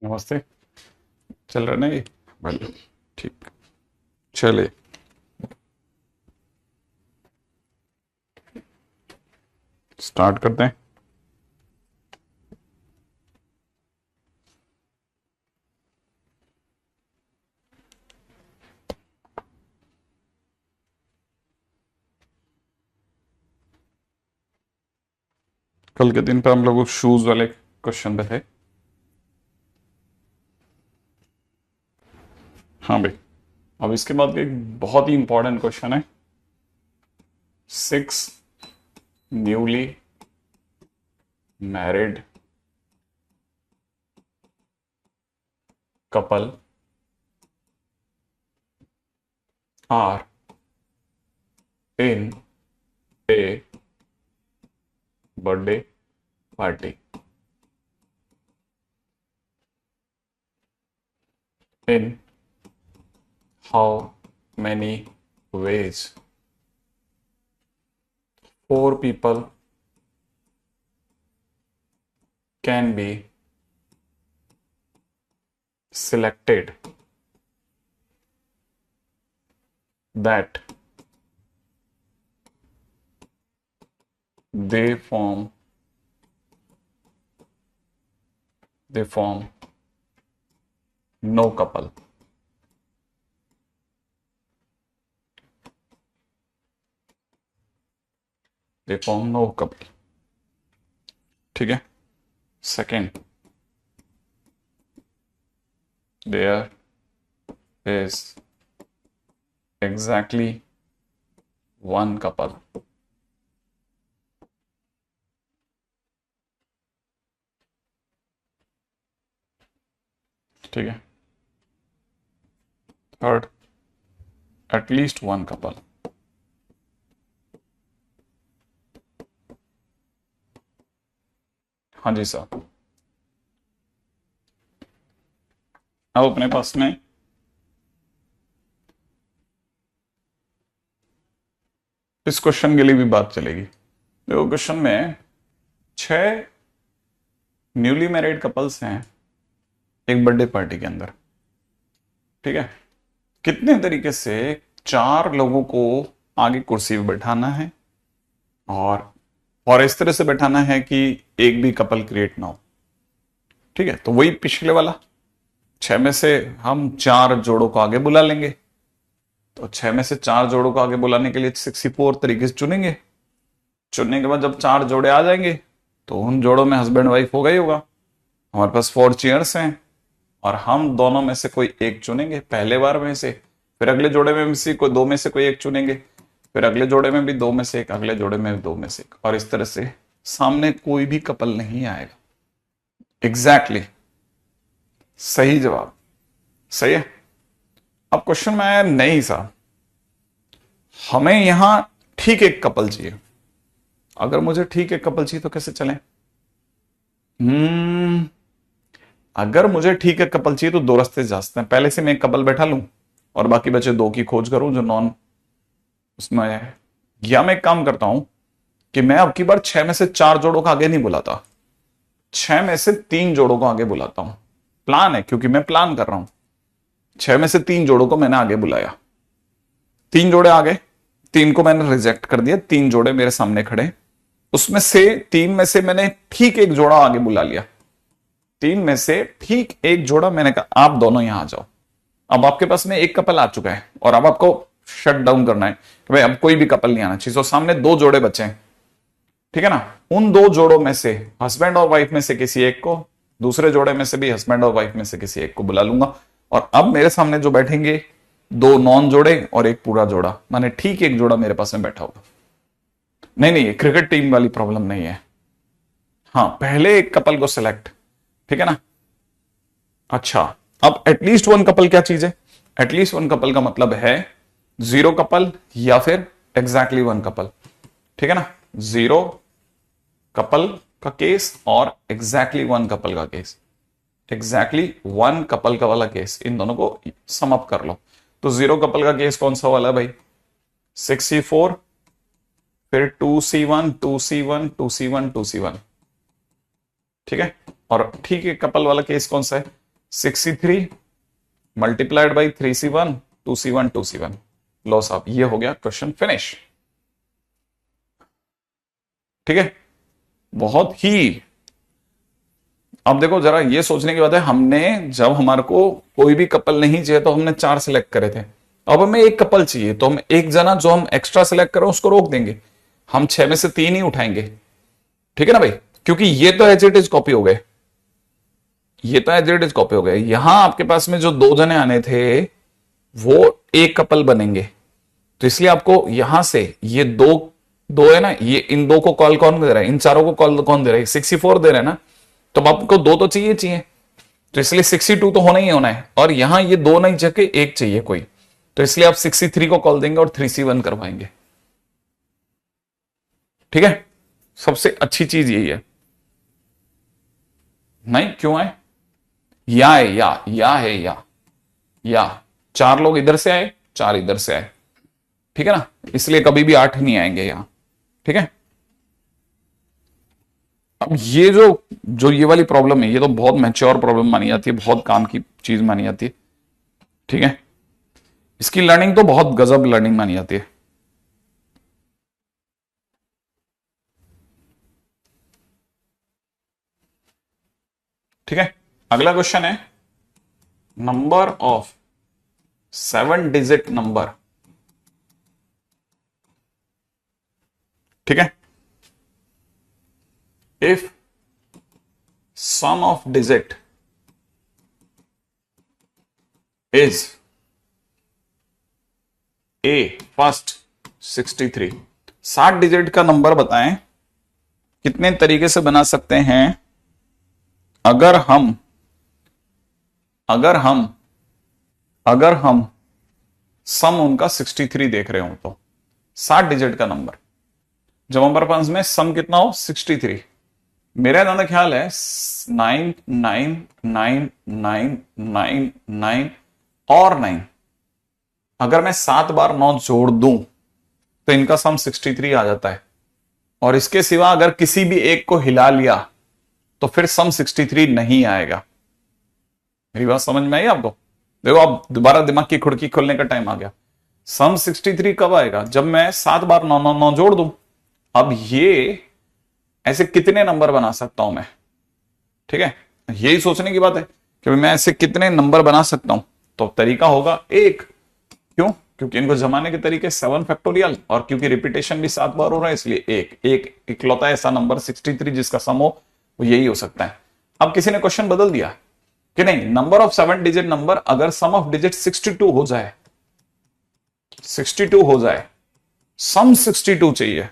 नमस्ते। चल रहा है ना ये? बढ़िया। ठीक। चलिए स्टार्ट करते हैं। कल के दिन पे हम लोग शूज वाले क्वेश्चन पे थे। हाँ भाई, अब इसके बाद एक बहुत ही इंपॉर्टेंट क्वेश्चन है। 6 newly married couple are in a birthday party. In how many ways 4 people can be selected that they form no couple? They form no couple। ठीक है। Second, there is exactly one couple। ठीक है। Third, at least one couple। हाँ जी साहब। अब अपने पास में इस क्वेश्चन के लिए भी बात चलेगी। देखो, क्वेश्चन में 6 न्यूली मैरिड कपल्स हैं एक बर्थडे पार्टी के अंदर। ठीक है। कितने तरीके से 4 लोगों को आगे कुर्सी पे बैठाना है और इस तरह से बैठाना है कि एक भी कपल क्रिएट ना हो। ठीक है। तो वही पिछले वाला 6 में से हम 4 जोड़ों को आगे बुला लेंगे। तो 6 में से 4 जोड़ों को आगे बुलाने के लिए 64 तरीके से चुनेंगे। चुनने के बाद जब 4 जोड़े आ जाएंगे तो उन जोड़ों में हस्बैंड वाइफ होगा ही होगा। हमारे पास 4 चेयर्स हैं और हम दोनों में से कोई एक चुनेंगे पहले बार में से, फिर अगले जोड़े में से कोई 2 में से कोई एक चुनेंगे, फिर अगले जोड़े में भी 2 में से एक, अगले जोड़े में भी 2 में से एक, और इस तरह से सामने कोई भी कपल नहीं आएगा। एग्जैक्टली सही जवाब। सही है। अब क्वेश्चन में आया नहीं साहब, हमें यहां ठीक एक कपल चाहिए। अगर मुझे ठीक एक कपल चाहिए तो कैसे चले? अगर मुझे ठीक एक कपल चाहिए तो 2 रास्ते जा सकते हैं। पहले से मैं एक कपल बैठा लूं और बाकी बचे 2 की खोज करूं जो नॉन उसमें है, या मैं एक काम करता हूं कि मैं अब की बार 6 में से 4 जोड़ों को आगे नहीं बुलाता, 6 में से 3 जोड़ों को आगे बुलाता हूं। प्लान है, क्योंकि मैं प्लान कर रहा हूं। 6 में से 3 जोड़ों को मैंने आगे बुलाया, 3 जोड़े आ गए, 3 को मैंने रिजेक्ट कर दिया, 3 जोड़े मेरे सामने खड़े, उसमें से 3 में से मैंने ठीक एक जोड़ा आगे बुला लिया। 3 में से ठीक एक जोड़ा मैंने कहा आप दोनों यहां आ जाओ। अब आपके पास में एक कपल आ चुका है और अब आपको शट डाउन करना है कि भाई अब कोई भी कपल नहीं आना चाहिए। तो सामने 2 जोड़े बचे हैं। ठीक है ना। उन 2 जोड़ों में से हस्बैंड और वाइफ में से किसी एक को, दूसरे जोड़े में से भी हस्बैंड और वाइफ में से किसी एक को बुला लूंगा। और अब मेरे सामने जो बैठेंगे 2 नॉन जोड़े और एक पूरा जोड़ा, माने ठीक एक जोड़ा मेरे पास में बैठा होगा। नहीं, क्रिकेट टीम वाली प्रॉब्लम नहीं है। हाँ, पहले एक कपल को सिलेक्ट। ठीक है ना। अच्छा, अब एटलीस्ट वन कपल क्या चीज है? एटलीस्ट वन कपल का मतलब है 0 कपल या फिर एग्जैक्टली वन कपल। ठीक है ना। 0 कपल का केस और एग्जैक्टली वन कपल का केस। एग्जैक्टली वन कपल का वाला केस, इन दोनों को सम अप कर लो। तो 0 कपल का केस कौन सा वाला है भाई? 64, फिर 2C1 2C1 2C1 2C1। ठीक है। और ठीक है, कपल वाला केस कौन सा है? 6c3 multiplied by 3c1 2c1 2c1। लो साहब, ये हो गया क्वेश्चन फिनिश। ठीक है, बहुत ही। अब देखो जरा, ये सोचने की बात है, हमने जब हमारे को कोई भी कपल नहीं चाहिए तो हमने 4 सिलेक्ट करे थे। अब हमें एक कपल चाहिए तो हम एक जना जो हम एक्स्ट्रा सिलेक्ट करें उसको रोक देंगे, हम 6 में से 3 ही उठाएंगे। ठीक है ना भाई, क्योंकि ये तो एज इट इज कॉपी हो गए, ये तो एज इट इज कॉपी हो गए। यहां आपके पास में जो 2 जने आने थे वो एक कपल बनेंगे, तो इसलिए आपको यहां से ये दो है ना, ये इन 2 को कॉल कौन दे रहा है, इन चारों को कॉल कौन दे रहा है, 64 दे रहा है ना, तो आपको 2 तो चाहिए, तो इसलिए 62 तो होना ही होना है। और यहां ये 2 नहीं चाहिए, 1 चाहिए कोई, तो इसलिए आप 63 को कॉल देंगे और 3c1 करवाएंगे। ठीक है, सबसे अच्छी चीज यही है। नहीं क्यों है, या है, या है, या 4 लोग इधर से आए, 4 इधर से आए। ठीक है ना, इसलिए कभी भी 8 नहीं आएंगे यहां। ठीक है, अब ये जो ये वाली प्रॉब्लम है, ये तो बहुत मैच्योर प्रॉब्लम मानी जाती है, बहुत काम की चीज मानी जाती है। ठीक है, इसकी लर्निंग तो बहुत गजब लर्निंग मानी जाती है। ठीक है, अगला क्वेश्चन है नंबर ऑफ 7 डिजिट नंबर। ठीक है, if sum of digit is a first 63। 60 digit का नंबर बताएं कितने तरीके से बना सकते हैं अगर हम सम उनका 63 देख रहे हो तो। 60 डिजिट का नंबर, जब हमारे पास में सम कितना हो 63, मेरा ज्यादा ख्याल है 9 9 9 9 9 9 और 9। अगर मैं 7 बार 9 जोड़ दूं तो इनका सम 63 आ जाता है, और इसके सिवा अगर किसी भी एक को हिला लिया तो फिर सम 63 नहीं आएगा। मेरी बात समझ में आई आपको? देखो, अब दोबारा दिमाग की खिड़की खोलने का टाइम आ गया। सम 63 कब आएगा? जब मैं 7 बार 9 9 9 जोड़ दूं। अब ये ऐसे कितने नंबर बना सकता हूं मैं? ठीक है, यही सोचने की बात है कि मैं ऐसे कितने नंबर बना सकता हूं। तो तरीका होगा 1। क्यों? क्योंकि इनको जमाने के तरीके 7 फैक्टोरियल, और क्योंकि रिपीटेशन भी 7 बार हो रहा है इसलिए एक इकलौता ऐसा नंबर 63 जिसका सम हो वो यही हो सकता है। अब किसी ने क्वेश्चन बदल दिया कि नहीं, नंबर ऑफ 7 डिजिट नंबर अगर सम ऑफ डिजिट 62 हो जाए, 62 हो जाए, सम 62 चाहिए।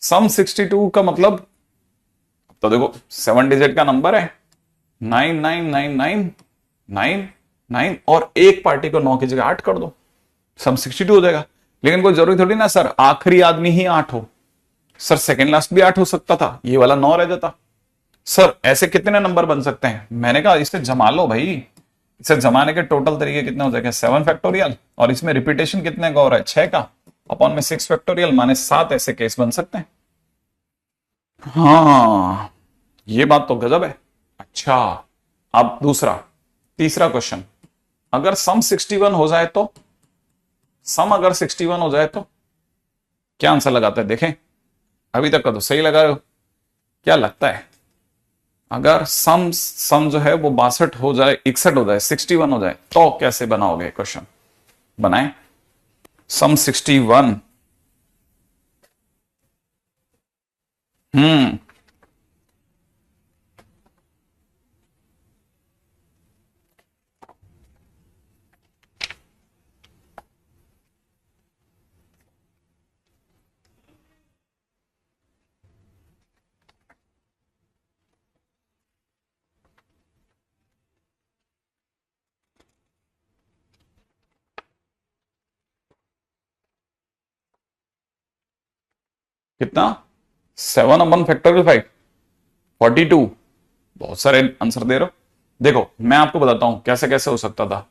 सम 62 का मतलब, तो देखो 7 डिजिट का नंबर है 999999 और एक पार्टी को 9 की जगह 8 कर दो, सम 62 हो जाएगा। लेकिन कोई जरूरी थोड़ी ना सर आखिरी आदमी ही 8 हो, सर सेकंड लास्ट भी 8 हो सकता था, ये वाला 9 रह जाता। सर ऐसे कितने नंबर बन सकते हैं? मैंने कहा इसे जमा लो भाई। इसे जमाने के टोटल तरीके कितने हो जाएंगे? 7 फैक्टोरियल, और इसमें रिपीटेशन कितने का हो रहा है? 6 का, अपॉन में 6 फैक्टोरियल माने 7 ऐसे केस बन सकते हैं। हाँ, ये बात तो गजब है। अच्छा, अब तीसरा क्वेश्चन, अगर सम 61 हो जाए तो, सम अगर 61 हो जाए तो क्या आंसर लगाता है? देखें, अभी तक का तो सही लगा रहे हो, क्या लगता है? अगर सम जो है वो 62 हो जाए, 61 हो जाए, 61 हो जाए तो कैसे बनाओगे क्वेश्चन? बनाए सम 61। कितना? 7/5 42। बहुत सारे आंसर दे रहे हो। देखो मैं आपको बताता हूं कैसे कैसे हो सकता था।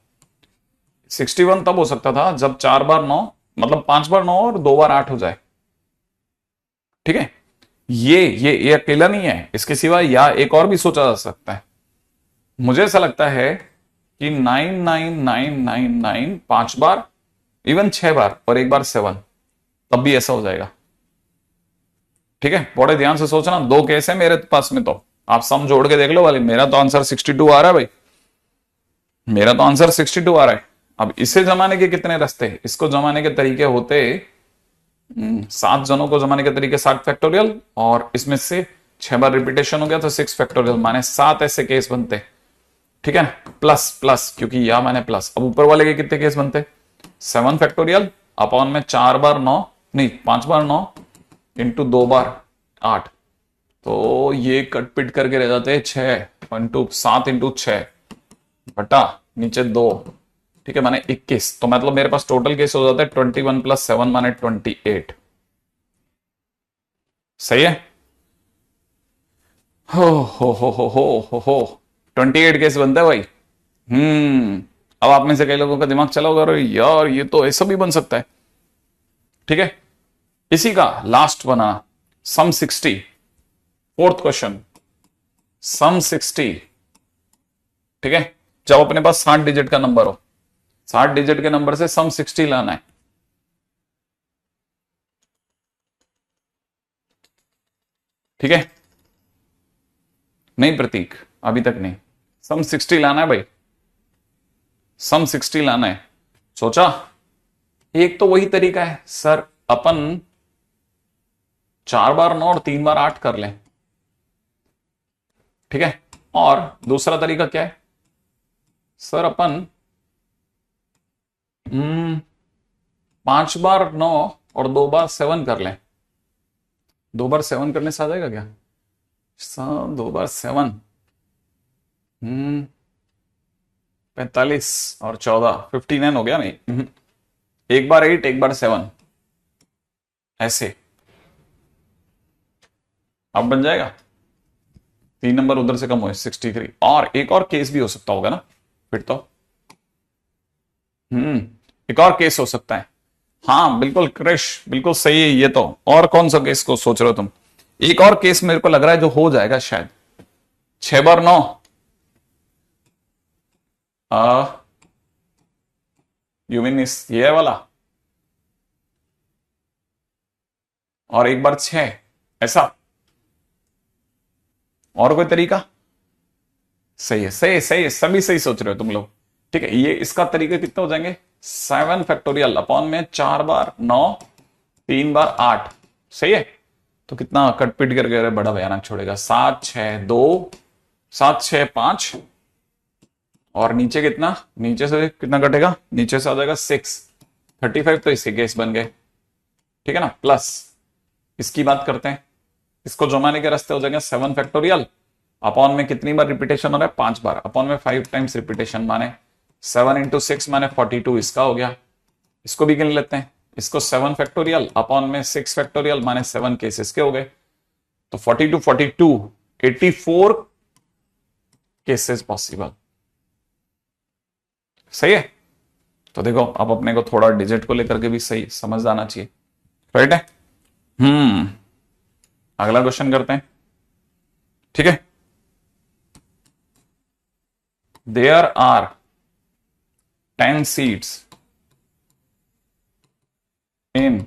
61 तब हो सकता था जब 4 बार 9, मतलब 5 बार 9 और 2 बार 8 हो जाए। ठीक है, ये अकेला नहीं है, इसके सिवा या एक और भी सोचा जा सकता है। मुझे ऐसा लगता है कि 99999 5 बार, इवन 6 बार और 1 बार 7, तब भी ऐसा हो जाएगा। ठीक है, बड़े ध्यान से सोचना, 2 केस है मेरे पास में, तो आप सम जोड़ के देख लो वाली। मेरा तो आंसर 62 आ रहा है भाई, मेरा तो आंसर 62 आ रहा है। अब इसे जमाने के कितने रास्ते हैं? इसको जमाने के तरीके होते 7 जनों को जमाने के तरीके 7 फैक्टोरियल, और इसमें से 6 बार रिपीटेशन हो गया तो 6 फैक्टोरियल, माने 7 ऐसे केस बनते। ठीक है ना, प्लस प्लस, क्योंकि या माने प्लस। अब ऊपर वाले के कितने केस बनते? 7 फैक्टोरियल अपॉन में 4 बार 9, नहीं 5 बार 9 इंटू 2 बार 8, तो ये कट पिट करके रह जाते हैं 6 इंटू 7 इंटू 6 बटा नीचे 2। ठीक है, माने 21। तो मतलब मेरे पास टोटल केस हो जाता है 21 प्लस 7 माने 28। सही है। हो 28 केस बनता है भाई। अब आप में से कई लोगों का दिमाग चला होगा, अरे यार ये तो ऐसा भी बन सकता है। ठीक है, इसी का लास्ट बना सम 60, फोर्थ क्वेश्चन, सम 60। ठीक है, जब अपने पास 60 डिजिट का नंबर हो, 60 डिजिट के नंबर से सम 60 लाना है। ठीक है, नहीं प्रतीक, अभी तक नहीं। सम 60 लाना है भाई, सम 60 लाना है। सोचा, एक तो वही तरीका है सर, अपन 4 बार 9 और 3 बार 8 कर लें। ठीक है, और दूसरा तरीका क्या है सर, अपन 5 बार 9 और 2 बार 7 कर लें। 2 बार 7 करने से आ जाएगा क्या? 2 बार 7, 45 और 14, 59 हो गया नहीं? 1 बार 8, 1 बार 7, ऐसे अब बन जाएगा। 3 नंबर उधर से कम हुए 63। और एक और केस भी हो सकता होगा ना फिर तो। एक और केस हो सकता है। हाँ बिल्कुल क्रिश, बिल्कुल सही है ये तो। और कौन सा केस को सोच रहे हो तुम? एक और केस मेरे को लग रहा है जो हो जाएगा शायद। 6 बार 9, यू मीन इस ये वाला, और 1 बार 6, ऐसा। और कोई तरीका? सही है, सही है, सही है, सभी सही सोच रहे हो तुम लोग। ठीक है, ये इसका तरीका कितने हो जाएंगे? 7 फैक्टोरियल अपॉन में 4 बार 9, 3 बार 8। सही है, तो कितना कटपिट करके बड़ा भयानक छोड़ेगा। 7 6 2, 7 6 5, और नीचे कितना, नीचे से कितना कटेगा? नीचे से आ जाएगा 6, 35। तो इसके केस बन गए। ठीक है ना, प्लस इसकी बात करते हैं। इसको जमाने के रास्ते हो जाएंगे 7 फैक्टोरियल अपॉन में कितनी बार रिपीटेशन हो रहा है? 5 बार, अपॉन में 5 टाइम्स रिपीटेशन, माने 7 इंटू 6 माने 42, इसका हो गया। इसको भी गिन लेते हैं, इसको 7 फैक्टोरियल अपॉन में 6 फैक्टोरियल माने 7 केसेस के हो गए। तो 42 42, 84 केसेस पॉसिबल। सही है, तो देखो अब अपने को थोड़ा डिजिट को लेकर के भी सही समझ आना चाहिए। राइट है। अगला क्वेश्चन करते हैं। ठीक है, there are 10 seats in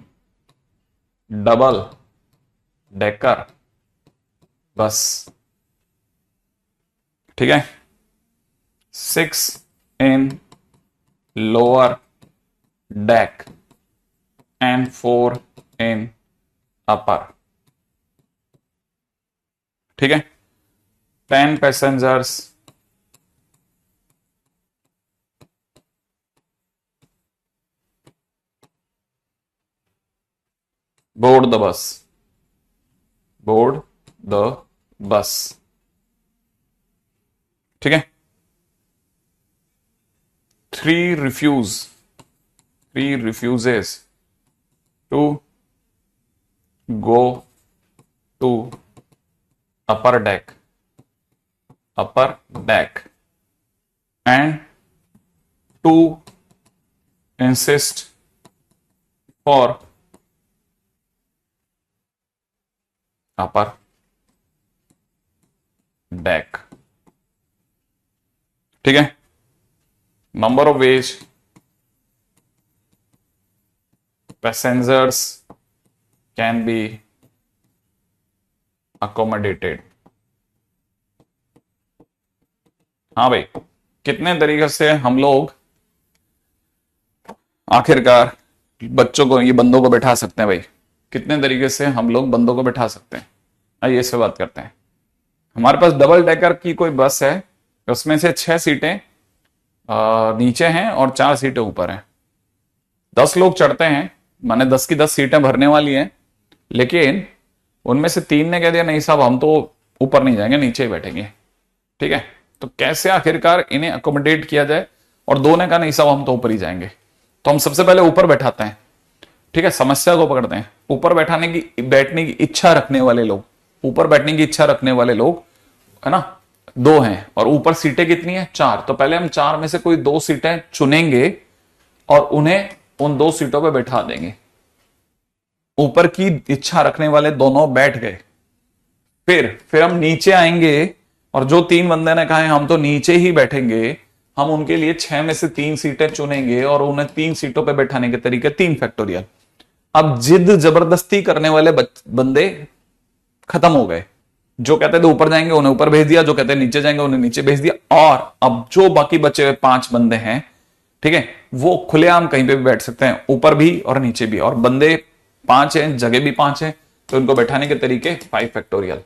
double decker bus. ठीक है, 6 in lower deck and 4 in upper. ठीक है, 10 passengers board the bus, board the bus. ठीक है, 3 refuses to go to upper deck and 2 insist for upper deck। ठीक है, number of veg passengers can be accommodated. हाँ भाई, कितने तरीके से हम लोग आखिरकार बच्चों को, ये बंदों को बैठा सकते हैं भाई, कितने तरीके से हम लोग बंदों को बैठा सकते हैं। आइए इससे बात करते हैं। हमारे पास डबल डेकर की कोई बस है, उसमें से 6 सीटें नीचे हैं और 4 सीटें ऊपर हैं। 10 लोग चढ़ते हैं, माने 10 की 10 सीटें भरने वाली हैं, लेकिन उनमें से 3 ने कह दिया नहीं साहब हम तो ऊपर नहीं जाएंगे, नीचे ही बैठेंगे। ठीक है, तो कैसे आखिरकार इन्हें अकोमोडेट किया जाए, और 2 ने कहा नहीं साहब हम तो ऊपर ही जाएंगे। तो हम सबसे पहले ऊपर बैठाते हैं। ठीक है, समस्या को पकड़ते हैं। ऊपर बैठने की इच्छा रखने वाले लोग, ऊपर बैठने की इच्छा रखने वाले लोग, है ना, 2 हैं, और ऊपर सीटें कितनी है? 4। तो पहले हम 4 में से कोई 2 सीटें चुनेंगे और उन्हें उन 2 सीटों पर बैठा देंगे। ऊपर की इच्छा रखने वाले दोनों बैठ गए। फिर हम नीचे आएंगे, और जो 3 बंदे ने कहा है हम तो नीचे ही बैठेंगे, हम उनके लिए 6 में से 3 सीटें चुनेंगे और उन्हें 3 सीटों पे बैठाने के तरीके 3 फैक्टोरियल। अब जिद जबरदस्ती करने वाले बंदे खत्म हो गए। जो कहते थे ऊपर जाएंगे उन्हें ऊपर भेज दिया, जो कहते नीचे जाएंगे उन्हें नीचे भेज दिया। और अब जो बाकी बचे हुए 5 बंदे हैं, ठीक है, वो खुलेआम कहीं पे भी बैठ सकते हैं, ऊपर भी और नीचे भी। और बंदे 5 हैं, जगह भी 5 है, तो इनको बैठाने के तरीके 5 फैक्टोरियल।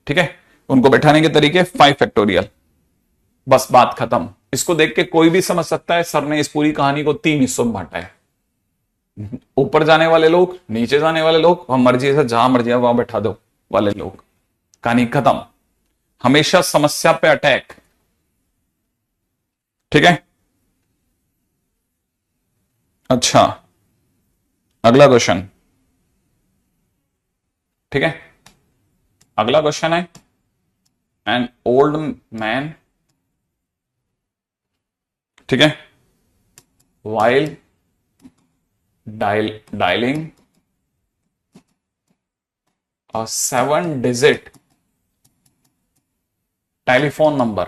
ठीक है, उनको बैठाने के तरीके 5 फैक्टोरियल। बस बात खत्म। इसको देख के कोई भी समझ सकता है सर ने इस पूरी कहानी को 3 हिस्सों में बांटा है। ऊपर जाने वाले लोग, नीचे जाने वाले लोग, हम मर्जी से जहां मर्जी वहां बैठा दो वाले लोग। कहानी खत्म। हमेशा समस्या पे अटैक। ठीक है, अच्छा अगला क्वेश्चन। ठीक है, अगला क्वेश्चन है, एन ओल्ड मैन, ठीक है, while dialing a 7-digit telephone number,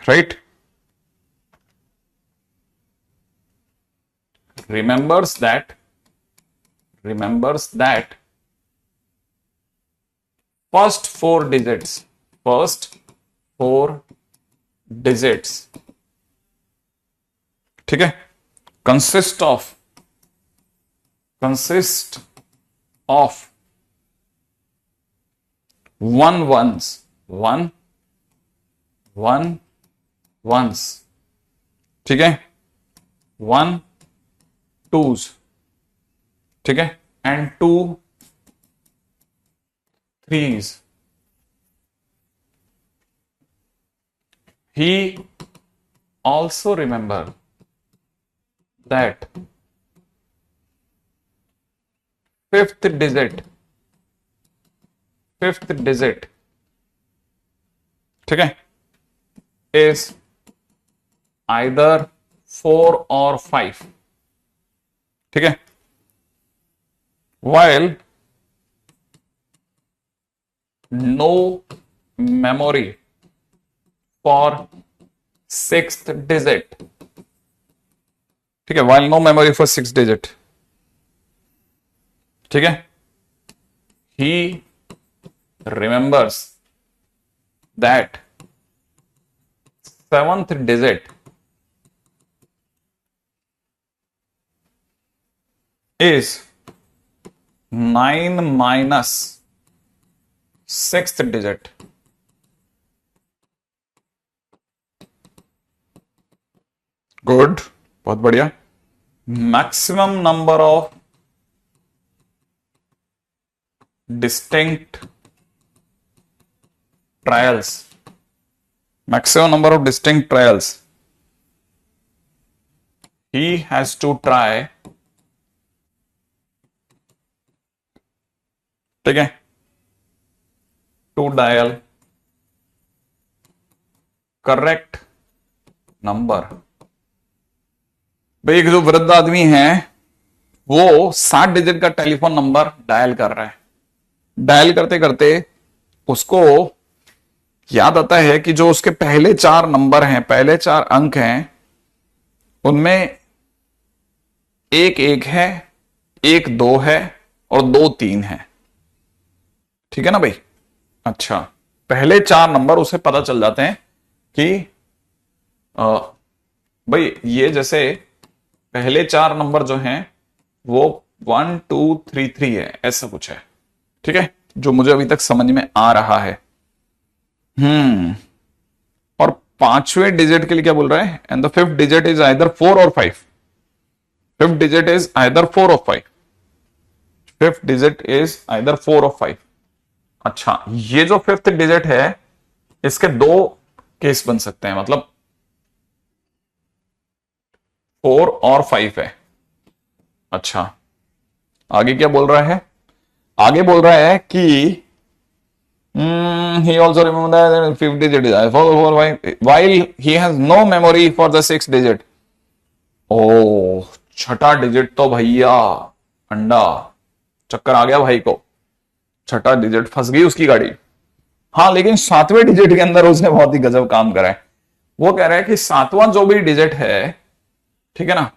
right, remembers that first 4 digits, ठीक है, consist of 1 ones, ठीक है, 1 twos, ठीक है, and 2 threes. He also remember that fifth digit, ठीक है, is either 4 or 5, ठीक है, while no memory for 6th digit, ठीक है, while no memory for 6th digit, ठीक है, he remembers that 7th digit is 9 minus 6th digit. Good, बहुत बढ़िया। Maximum number of distinct trials, he has to try, ठीक है, to dial correct number। भाई एक जो वृद्ध आदमी है वो 7 डिजिट का टेलीफोन नंबर डायल कर रहा है, डायल करते करते उसको याद आता है कि जो उसके पहले 4 नंबर हैं, पहले 4 अंक हैं, उनमें 1 1 है, 1 2 है और 2 3 है। ठीक है ना भाई? अच्छा, पहले 4 नंबर उसे पता चल जाते हैं कि भाई ये जैसे पहले 4 नंबर जो हैं वो 1 2 3 3 है, ऐसा कुछ है। ठीक है, जो मुझे अभी तक समझ में आ रहा है। और 5वें डिजिट के लिए क्या बोल रहा है? And the 5th digit is either 4 और 5। 5th डिजिट इज आइदर 4 और 5। 5th डिजिट इज आइदर 4 और 5। अच्छा, ये जो 5th डिजिट है इसके 2 केस बन सकते हैं, मतलब 4 और 5 है। अच्छा, आगे क्या बोल रहा है? आगे बोल रहा है कि he also remember that 5th digit is 4 4 5 while he has no memory for the 6th digit। ओ, छठा डिजिट तो भैया अंडा, चक्कर आ गया भाई को, छठा डिजिट फंस गई उसकी गाड़ी। हाँ, लेकिन 7वें डिजिट के अंदर उसने बहुत ही गजब काम करा है। वो कह रहा है कि 7वां जो भी डिजिट है, ठीक है ना,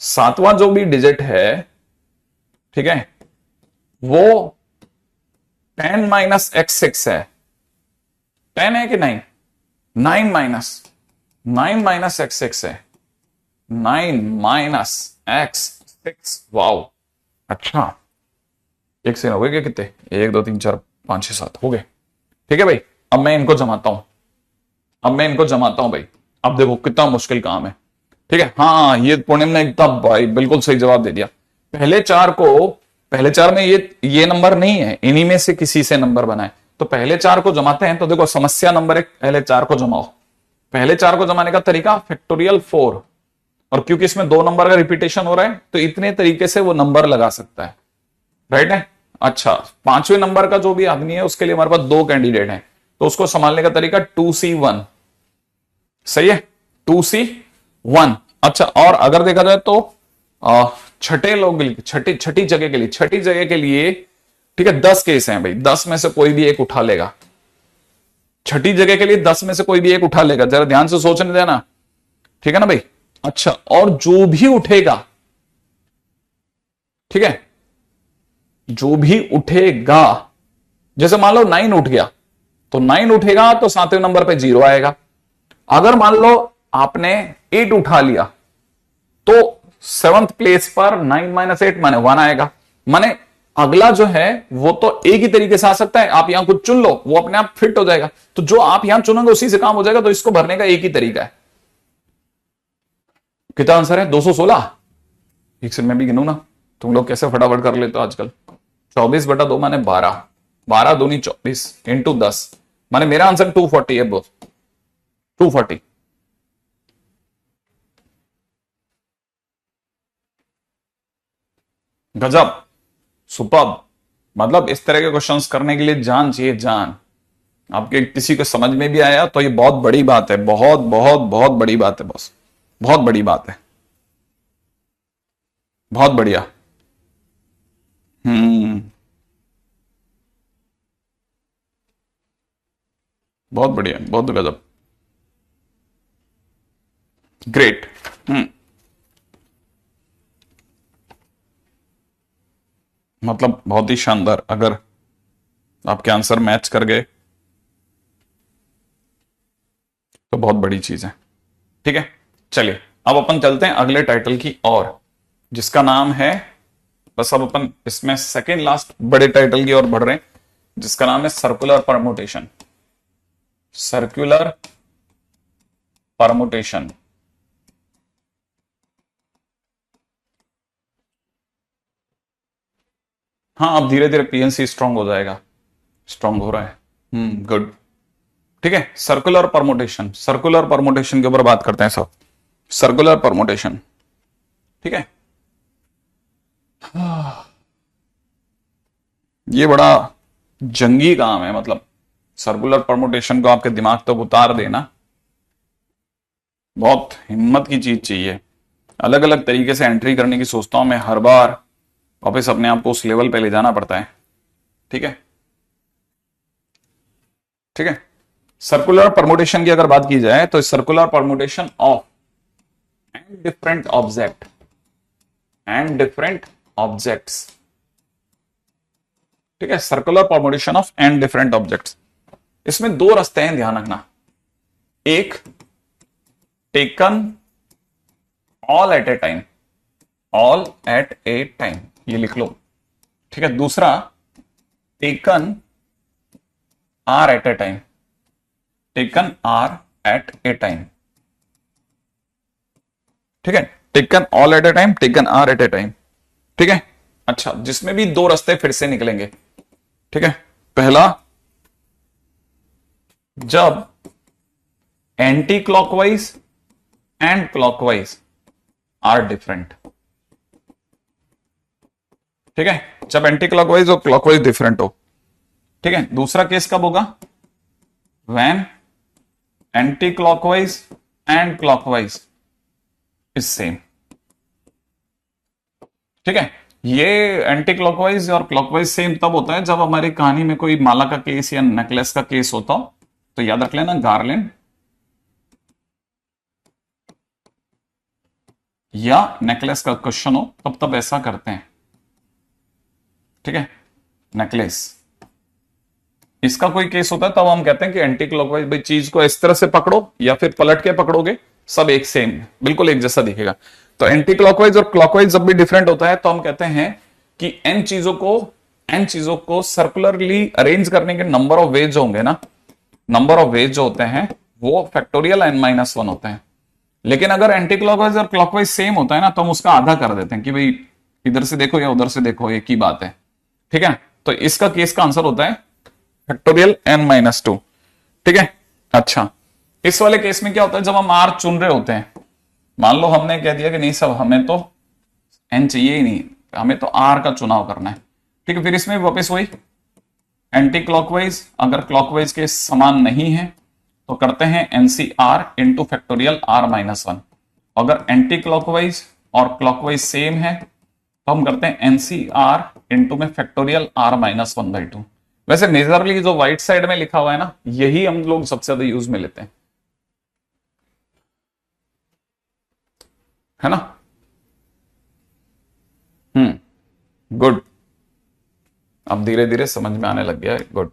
7वां जो भी डिजिट है, ठीक है, वो 10 माइनस x6 है। 10 है कि नहीं? 9 माइनस x6 है। 9 माइनस x6। वाओ, अच्छा, एक से हो गए क्या? कितने? 1 2 3 4 5 6 7 हो गए। ठीक है भाई, अब मैं इनको जमाता हूं भाई। अब देखो कितना मुश्किल काम है। ठीक है, हाँ, ये पूर्णिम ने एकदम भाई बिल्कुल सही जवाब दे दिया। पहले 4 में ये नंबर नहीं है, इन्हीं में से किसी से नंबर बनाए। तो पहले 4 को जमाते हैं, तो देखो समस्या नंबर 1, पहले 4 को जमाओ। पहले 4 को जमाने का तरीका फैक्टोरियल 4, और क्योंकि इसमें 2 नंबर का रिपीटेशन हो रहा है तो इतने तरीके से वो नंबर लगा सकता है। राइट है? अच्छा, 5वें नंबर का जो भी आदमी है उसके लिए हमारे पास 2 कैंडिडेट हैं, तो उसको संभालने का तरीका 2C1। सही है, 2C1। अच्छा, और अगर देखा जाए तो छठे लोग, छठी जगह के लिए ठीक है 10 केस हैं भाई, 10 में से कोई भी एक उठा लेगा। छठी जगह के लिए 10 में से कोई भी एक उठा लेगा, जरा ध्यान से सोचने देना। ठीक है ना भाई? अच्छा, और जो भी उठेगा, ठीक है, जो भी उठेगा, जैसे मान लो 9 उठ गया, तो 9 उठेगा तो 7वें नंबर पे 0 आएगा। अगर मान लो आपने 8 उठा लिया तो 7th प्लेस पर 9 माइनस 8 माने 1 आएगा। माने अगला जो है वो तो एक ही तरीके से आ सकता है, आप यहां कुछ चुन लो, वो अपने आप फिट हो जाएगा। तो जो आप यहां चुनोगे उसी से काम हो जाएगा, तो इसको भरने का एक ही तरीका है। कितना आंसर है? 216। एक से मैं भी गिनू ना, तुम लोग कैसे फटाफट कर लेते हो आजकल। 24/2 माने 12, 12 दूनी 24 इंटू 10 माने मेरा आंसर 240 है बोस, 240। गजब, सुपर्ब। मतलब इस तरह के क्वेश्चंस करने के लिए जान चाहिए, जान। आपके किसी को समझ में भी आया तो ये बहुत बड़ी बात है, बहुत बहुत बहुत बड़ी बात है बॉस, बहुत बड़ी बात है, बहुत बढ़िया। हम्म, बहुत बढ़िया, बहुत गजब, ग्रेट। मतलब बहुत ही शानदार। अगर आपके आंसर मैच कर गए तो बहुत बड़ी चीज है। ठीक है, चलिए अब अपन चलते हैं अगले टाइटल की ओर, जिसका नाम है, बस अब अपन इसमें सेकेंड लास्ट बड़े टाइटल की ओर बढ़ रहे हैं, जिसका नाम है सर्कुलर परमुटेशन। Circular permutation. हाँ, अब धीरे धीरे पीएनसी स्ट्रांग हो जाएगा, स्ट्रांग हो रहा है। गुड। ठीक है, सर्कुलर परमुटेशन, सर्कुलर परमुटेशन के ऊपर बात करते हैं सब। सर्कुलर परमुटेशन, ठीक है। ये बड़ा जंगी काम है, मतलब सर्कुलर परमुटेशन को आपके दिमाग तक उतार देना बहुत हिम्मत की चीज चाहिए। अलग अलग तरीके से एंट्री करने की सोचता हूं मैं हर बार, वापस अपने आप को उस लेवल पे ले जाना पड़ता है। ठीक है, ठीक है। सर्कुलर परमुटेशन की अगर बात की जाए तो circular permutation of and different objects, ठीक है, circular permutation of and different objects. इसमें दो रास्ते हैं, ध्यान रखना। एक, taken all at a time, ये लिख लो, ठीक है। दूसरा, taken R at a time, ठीक है। Taken all at a time, taken R at a time, ठीक है। अच्छा, जिसमें भी दो रास्ते फिर से निकलेंगे, ठीक है। पहला, जब anticlockwise and clockwise are different, ठीक है, जब एंटी क्लॉकवाइज और क्लॉकवाइज डिफरेंट हो, ठीक है। दूसरा केस कब होगा? When anticlockwise and clockwise is same, ठीक है। ये एंटी क्लॉकवाइज और क्लॉकवाइज सेम तब होता है जब हमारी कहानी में कोई माला का केस या नेकलेस का केस होता हो। तो याद रख लेना, गार्लैंड या नेकलेस का क्वेश्चन हो तब ऐसा करते हैं, ठीक है। नेकलेस, इसका कोई केस होता है तब हम कहते हैं कि एंटी क्लॉकवाइज, भाई चीज को इस तरह से पकड़ो या फिर पलट के पकड़ोगे, सब एक सेम, बिल्कुल एक जैसा दिखेगा। तो एंटी क्लॉकवाइज और क्लॉकवाइज जब भी डिफरेंट होता है तो हम कहते हैं कि एन चीजों को सर्कुलरली अरेंज करने के नंबर ऑफ वेज होंगे ना, नंबर ऑफ वेज जो होते हैं वो फैक्टोरियल n-1 होते हैं। लेकिन अगर एंटी क्लॉकवाइज और क्लॉकवाइज सेम होता है ना तो हम उसका आधा कर देते हैं कि भाई इधर से देखो या उधर से देखो, एक ही बात है, ठीक है। तो इसका केस का आंसर होता है फैक्टोरियल n-2, ठीक है। अच्छा, इस वाले केस में क्या होता है, जब हम r चुन रहे होते हैं, मान लो हमने कह दिया कि नहीं सब हमें तो n चाहिए ही नहीं, हमें तो r का चुनाव करना है, ठीक है। फिर इसमें वापस वही एंटी क्लॉकवाइज अगर क्लॉकवाइज के समान नहीं है तो करते हैं NCR इंटू फैक्टोरियल r-1। अगर एंटी क्लॉकवाइज और क्लॉकवाइज सेम है तो हम करते हैं NCR इंटू में फैक्टोरियल r-1/2। वैसे मेजरली जो व्हाइट साइड में लिखा हुआ है ना, यही हम लोग सबसे ज्यादा यूज में लेते हैं, है ना। गुड, अब धीरे धीरे समझ में आने लग गया है, गुड।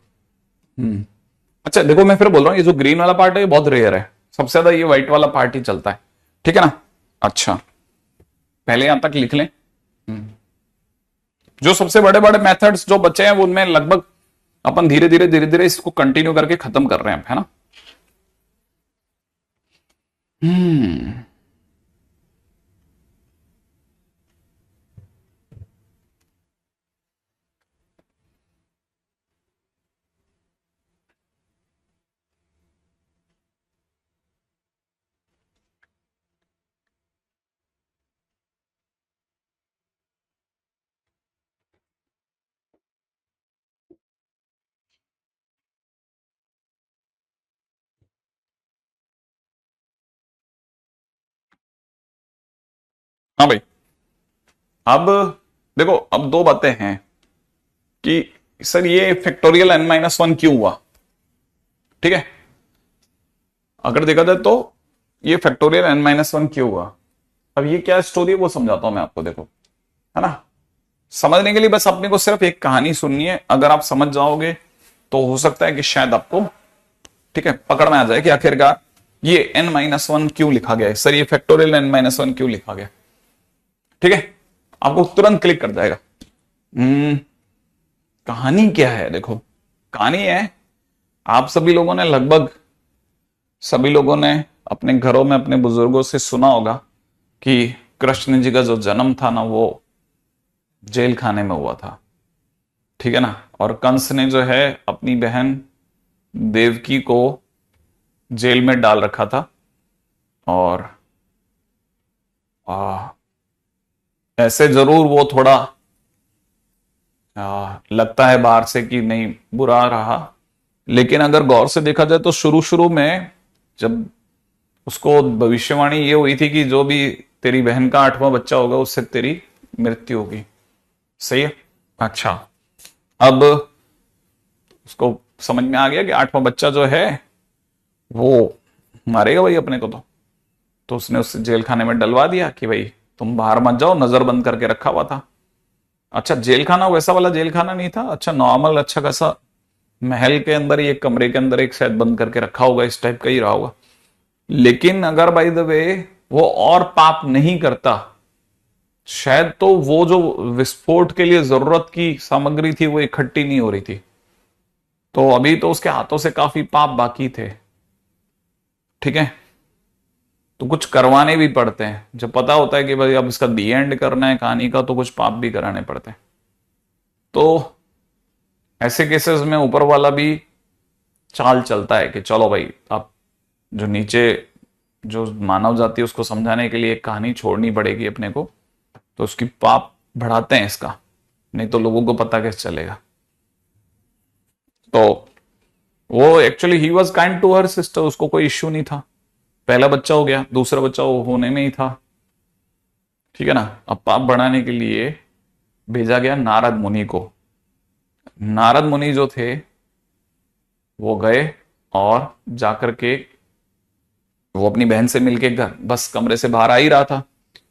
अच्छा देखो, मैं फिर बोल रहा हूं, ये जो ग्रीन वाला पार्ट है ये बहुत रेयर है, सबसे ज्यादा ये व्हाइट वाला पार्ट ही चलता है, ठीक है ना। अच्छा, पहले यहां तक लिख लें। जो सबसे बड़े बड़े मेथड्स जो बचे हैं उनमें लगभग अपन धीरे धीरे इसको कंटिन्यू करके खत्म कर रहे हैं, है ना। हाँ भाई, अब देखो, अब दो बातें हैं कि सर ये फैक्टोरियल n-1 क्यों हुआ, ठीक है। अगर देखा जाए तो ये फैक्टोरियल n-1 क्यों हुआ, अब ये क्या स्टोरी है वो समझाता हूं मैं आपको, देखो, है ना। समझने के लिए बस अपने को सिर्फ एक कहानी सुननी है, अगर आप समझ जाओगे तो हो सकता है कि शायद आपको, ठीक है, पकड़ में आ जाए कि आखिरकार ये n-1 क्यों लिखा गया है, सर ये फैक्टोरियल n-1 क्यों लिखा गया, ठीक है। आपको तुरंत क्लिक कर जाएगा। कहानी क्या है, देखो कहानी है, आप सभी लोगों ने लगभग सभी लोगों ने अपने घरों में अपने बुजुर्गों से सुना होगा कि कृष्ण जी का जो जन्म था ना वो जेल खाने में हुआ था, ठीक है ना। और कंस ने जो है अपनी बहन देवकी को जेल में डाल रखा था, और ऐसे जरूर वो थोड़ा लगता है बाहर से कि नहीं बुरा रहा, लेकिन अगर गौर से देखा जाए तो शुरू शुरू में जब उसको भविष्यवाणी ये हुई थी कि जो भी तेरी बहन का 8वां बच्चा होगा उससे तेरी मृत्यु होगी, सही है। अच्छा, अब उसको समझ में आ गया कि 8वां बच्चा जो है वो मारेगा भाई अपने को। तो उसने उसे जेल खाने में डलवा दिया कि भाई तुम बाहर मत जाओ, नजर बंद करके रखा हुआ था। अच्छा, जेल खाना वैसा वाला जेल खाना नहीं था, अच्छा नॉर्मल अच्छा खासा महल के अंदर ही एक कमरे के अंदर एक शायद बंद करके रखा होगा, इस टाइप का ही रहा होगा। लेकिन अगर बाय द वे वो और पाप नहीं करता, शायद तो वो जो विस्फोट के लिए जरूरत की सामग्री थी वो इकट्ठी नहीं हो रही थी। तो अभी तो उसके हाथों से काफी पाप बाकी थे। ठीक है, तो कुछ करवाने भी पड़ते हैं। जब पता होता है कि भाई अब इसका दी एंड करना है कहानी का, तो कुछ पाप भी कराने पड़ते हैं। तो ऐसे केसेस में ऊपर वाला भी चाल चलता है कि चलो भाई आप जो नीचे जो मानव जाति है उसको समझाने के लिए एक कहानी छोड़नी पड़ेगी अपने को, तो उसकी पाप बढ़ाते हैं इसका, नहीं तो लोगों को पता कैसे चलेगा। तो वो actually he was kind to her sister, उसको कोई इश्यू नहीं था। पहला बच्चा हो गया, दूसरा बच्चा होने में ही था। ठीक है ना। अब पाप बढ़ाने के लिए भेजा गया नारद मुनि को। नारद मुनि जो थे वो गए और जाकर के वो अपनी बहन से मिलके घर बस कमरे से बाहर आ ही रहा था,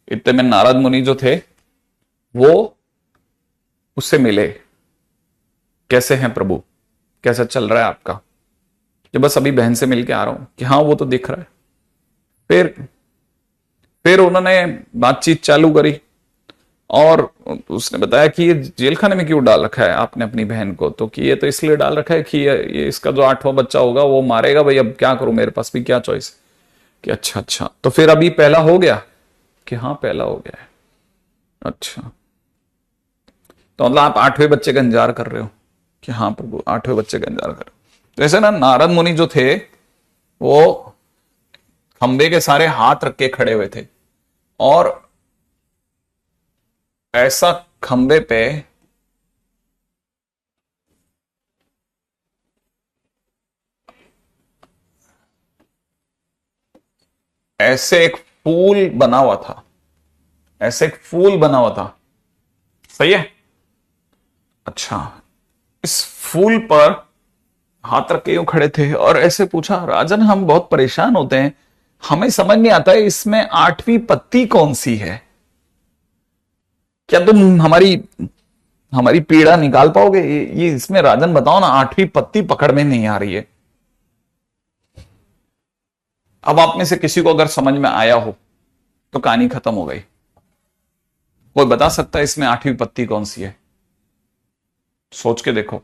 इतने में नारद मुनि जो थे वो उससे मिले। कैसे हैं प्रभु, कैसा चल रहा है आपका? कि बस अभी बहन से मिलके आ रहा हूं। कि हाँ वो तो दिख रहा है। फिर उन्होंने बातचीत चालू करी और उसने बताया कि ये जेल खाने में क्यों डाल रखा है आपने अपनी बहन को? तो कि ये तो इसलिए डाल रखा है कि ये इसका जो 8वां बच्चा होगा वो मारेगा भाई, अब क्या करूं, मेरे पास भी क्या चॉइस? कि अच्छा अच्छा, तो फिर अभी पहला हो गया? कि हाँ पहला हो गया है। अच्छा, तो मतलब आप 8वें बच्चे का इंतजार कर रहे हो? कि हाँ प्रभु 8वें बच्चे का इंतजार कर रहे हो। तो ऐसे ना नारद मुनि जो थे वो खंबे के सारे हाथ रख के खड़े हुए थे और ऐसा खंबे पे ऐसे एक फूल बना हुआ था, ऐसे एक फूल बना हुआ था। सही है। अच्छा, इस फूल पर हाथ रख के यूं खड़े थे और ऐसे पूछा, राजन हम बहुत परेशान होते हैं, हमें समझ नहीं आता है इसमें 8वीं पत्ती कौन सी है? क्या तुम हमारी हमारी पीड़ा निकाल पाओगे? ये इसमें राजन बताओ ना, 8वीं पत्ती पकड़ में नहीं आ रही है। अब आप में से किसी को अगर समझ में आया हो तो कहानी खत्म हो गई। कोई बता सकता है इसमें 8वीं पत्ती कौन सी है? सोच के देखो,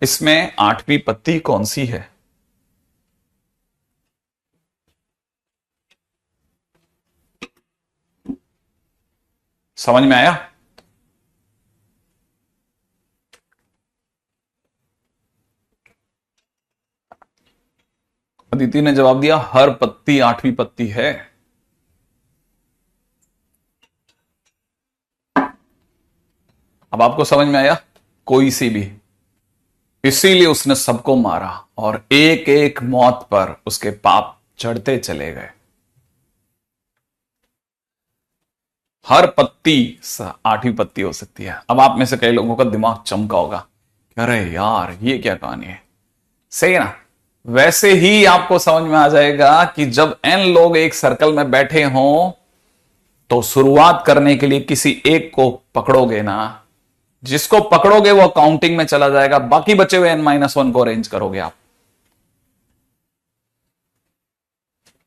इसमें 8वीं पत्ती कौन सी है? समझ में आया? अदिति ने जवाब दिया, हर पत्ती 8वीं पत्ती है। अब आपको समझ में आया? कोई सी भी। इसीलिए उसने सबको मारा और एक एक मौत पर उसके पाप चढ़ते चले गए। हर पत्ती 8वीं पत्ती हो सकती है। अब आप में से कई लोगों का दिमाग चमका होगा, अरे यार ये क्या कहानी है। सही है ना। वैसे ही आपको समझ में आ जाएगा कि जब n लोग एक सर्कल में बैठे हों तो शुरुआत करने के लिए किसी एक को पकड़ोगे ना, जिसको पकड़ोगे वो काउंटिंग में चला जाएगा, बाकी बचे हुए n-1 को अरेंज करोगे आप।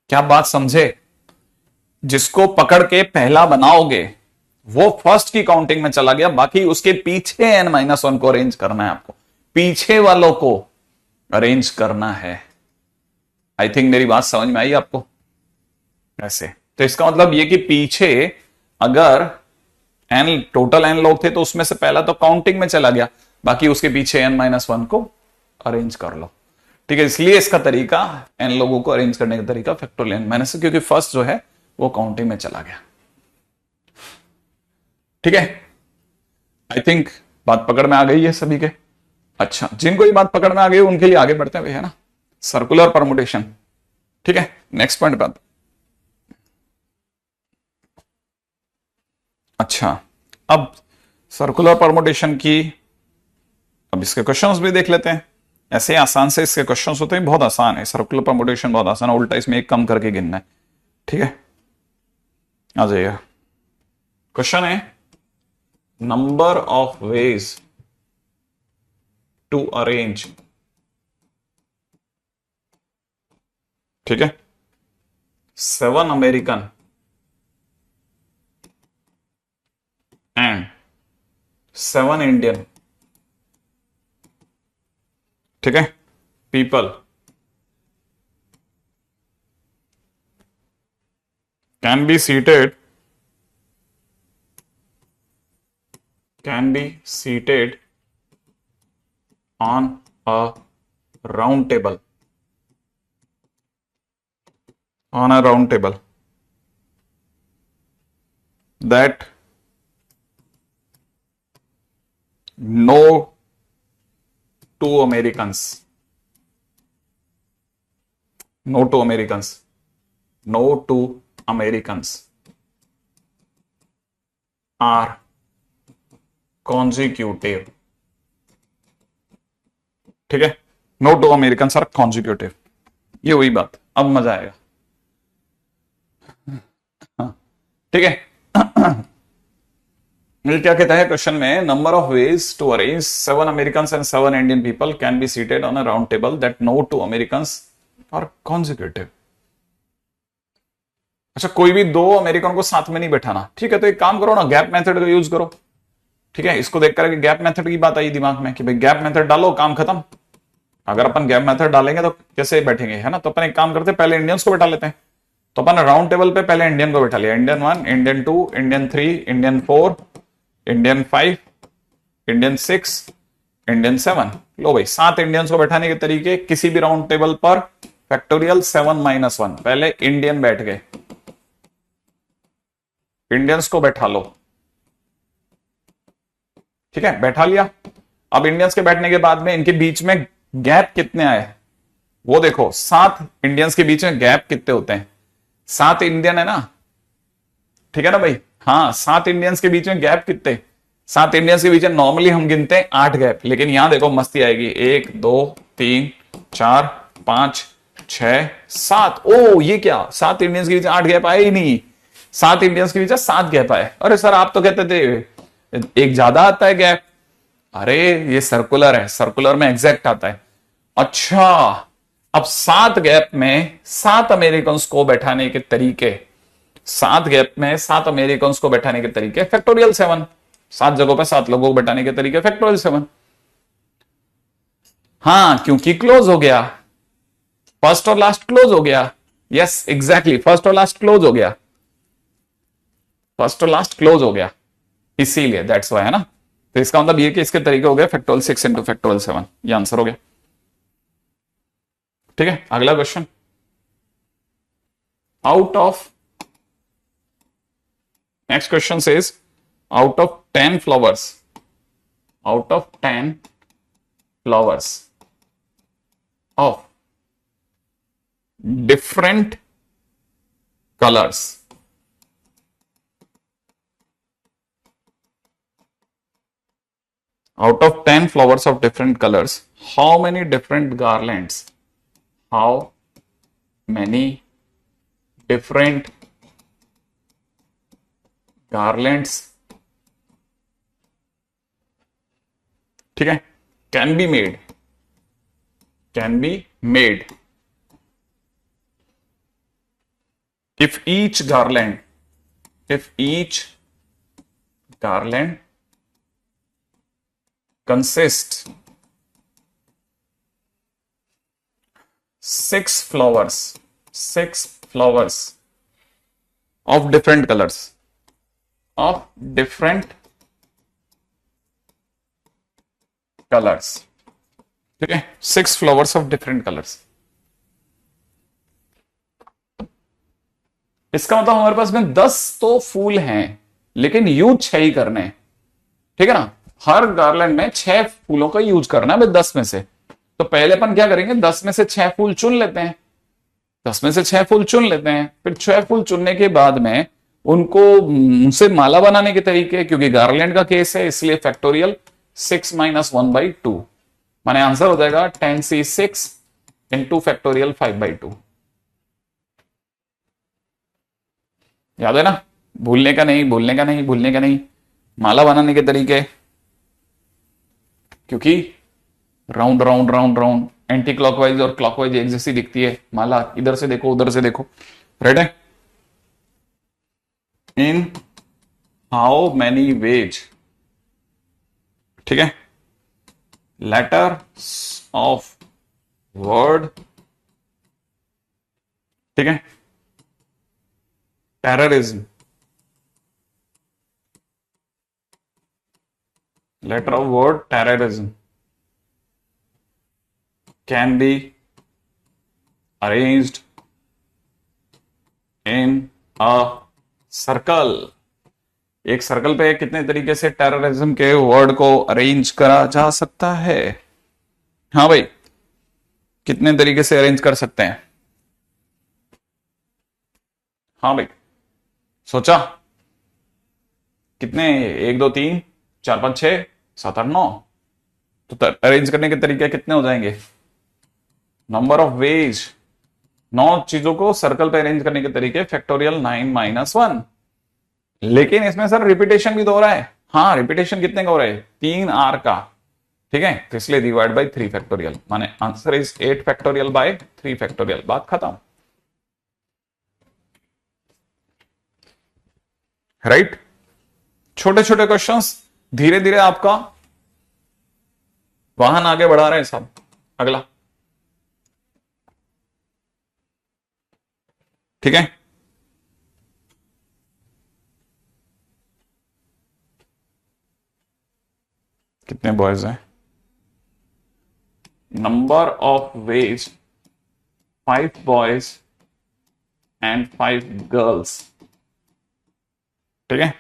क्या बात समझे? जिसको पकड़ के पहला बनाओगे वो फर्स्ट की काउंटिंग में चला गया, बाकी उसके पीछे n-1 को अरेंज करना है आपको, पीछे वालों को अरेंज करना है। आई थिंक मेरी बात समझ में आई आपको? ऐसे तो इसका मतलब ये कि पीछे अगर टोटल n लोग थे तो उसमें से पहला तो काउंटिंग में चला गया, बाकी उसके पीछे n-1 को अरेंज कर लो। ठीक है, इसलिए इसका तरीका n लोगों को अरेंज करने का तरीका फैक्टोरियल n-, क्योंकि फर्स्ट जो है वो काउंटिंग में चला गया। ठीक है, आई थिंक बात पकड़ में आ गई है सभी के। अच्छा, जिनको ये बात पकड़ में आ गई उनके लिए आगे बढ़ते हैं, है ना, सर्कुलर परमुटेशन। ठीक है, नेक्स्ट पॉइंट बात। अच्छा, अब सर्कुलर परमुटेशन की अब इसके क्वेश्चंस भी देख लेते हैं। ऐसे आसान से इसके क्वेश्चंस होते हैं, बहुत आसान है। सर्कुलर परम्यूटेशन बहुत आसान है, उल्टा इसमें एक कम करके गिनना है। ठीक है, आ जाइए। क्वेश्चन है number of ways to arrange, ठीक है, 7 अमेरिकन एंड 7 इंडियन, ठीक है, people can be seated on a round table, that no two Americans are consecutive, ठीक है, no two Americans are consecutive. ये वही बात, अब मजा आएगा। ठीक है, ये क्या कहता है क्वेश्चन में, number of ways to arrange 7 Americans and 7 Indian people can be seated on a round table that no two Americans are consecutive. अच्छा, कोई भी 2 अमेरिकन को साथ में नहीं बैठाना, ठीक है, तो एक काम करो ना, गैप मेथड का यूज करो। ठीक है, इसको देख कर गैप मेथड की बात आई दिमाग में कि भाई गैप मेथड डालो, काम खत्म। अगर अपन गैप मेथड डालेंगे तो कैसे बैठेंगे, है ना। तो अपन एक काम करते हैं, पहले इंडियंस को बैठा लेते हैं। तो अपन राउंड टेबल पे पहले इंडियन को बैठा लिया, Indian 1, Indian 2, Indian 3, Indian 4, Indian 5, Indian 6, Indian 7। लो भाई, 7 इंडियंस को बैठाने के तरीके किसी भी राउंड टेबल पर फैक्टोरियल 7-1। पहले इंडियन बैठ गए, इंडियंस को बैठा लो, ठीक है, बैठा लिया। अब इंडियंस के बैठने के बाद में इनके बीच में गैप कितने आए वो देखो। 7 इंडियंस के बीच में गैप कितने होते हैं, 7 इंडियन है ना, ठीक है ना भाई। हाँ, 7 इंडियंस के बीच में गैप कितने, 7 इंडियंस के बीच में नॉर्मली हम गिनते हैं 8 गैप, लेकिन यहां देखो मस्ती आएगी, 1 2 3 4 5 6 7। ओ ये क्या, 7 इंडियंस के बीच 8 गैप आए ही नहीं, 7 इंडियंस के बीच 7 गैप आए। अरे सर आप तो कहते थे एक ज्यादा आता है गैप। अरे ये सर्कुलर है, सर्कुलर में एग्जैक्ट आता है। अच्छा, अब 7 गैप में 7 अमेरिकन को बैठाने के तरीके, 7 गैप में 7 अमेरिकन को बैठाने के तरीके फैक्टोरियल 7, 7 जगहों पर 7 लोगों को बैठाने के तरीके फैक्टोरियल 7। हाँ, क्योंकि क्लोज हो गया, फर्स्ट और लास्ट क्लोज हो गया। यस एग्जैक्टली, फर्स्ट और लास्ट क्लोज हो गया, फर्स्ट और लास्ट क्लोज हो गया, इसीलिए दैट्स वाई, है ना। तो इसका मतलब ये कि इसके तरीके हो गए फैक्टोरियल 6 इंटू फैक्टोरियल 7, ये आंसर हो गया। ठीक है, अगला question, out of, next question says out of 10 flowers, out of 10 flowers of different colours, out of 10 flowers of different colors, how many different garlands, how many different garlands, ठीक है, can be made if each garland consists 6 flowers of different colors, ठीक है, 6 flowers of different colors। इसका मतलब हमारे पास में 10 तो फूल हैं, लेकिन यूज 6 ही करने हैं, ठीक है ना। हर गार्लैंड में 6 फूलों का यूज करना है भाई 10 में से। तो पहले अपन क्या करेंगे, 10 में से 6 फूल चुन लेते हैं, 10 में से 6 फूल चुन लेते हैं, फिर 6 फूल चुनने के बाद में उनको उनसे माला बनाने के तरीके, क्योंकि गार्लैंड का केस है इसलिए फैक्टोरियल 6 - 1/2, माने आंसर हो जाएगा 10c6 इंटू फैक्टोरियल 5/2। याद है ना? भूलने का नहीं, भूलने का नहीं, भूलने का नहीं। माला बनाने के तरीके, क्योंकि round round round round, anti clockwise और क्लॉकवाइज एक जैसी दिखती है माला, इधर से देखो उधर से देखो। राइट है? इन हाउ मैनी वेज, ठीक है, लेटर्स ऑफ वर्ड, ठीक है, terrorism, letter of word terrorism can be arranged in a circle. एक सर्कल पे कितने तरीके से टेररिज्म के वर्ड को अरेंज करा जा सकता है? हाँ भाई, कितने तरीके से अरेंज कर सकते हैं? हाँ भाई, सोचा? कितने? 1 2 3 4 5 6 7 8 9। तो अरेंज करने के तरीके कितने हो जाएंगे? नंबर ऑफ वेज, 9 चीजों को सर्कल पे अरेंज करने के तरीके फैक्टोरियल 9 - 1। लेकिन इसमें सर रिपीटेशन भी तो हो रहा है। हाँ, रिपीटेशन कितने का हो रहा है? 3r का, ठीक है, तो इसलिए डिवाइड बाय 3 फैक्टोरियल, माने answer is 8 factorial by 3 factorial. बात खत्म। राइट? छोटे छोटे क्वेश्चंस, धीरे धीरे आपका वाहन आगे बढ़ा रहे हैं सब। अगला, ठीक है, कितने बॉयज हैं? Number of veg 5 boys and 5 girls, ठीक है,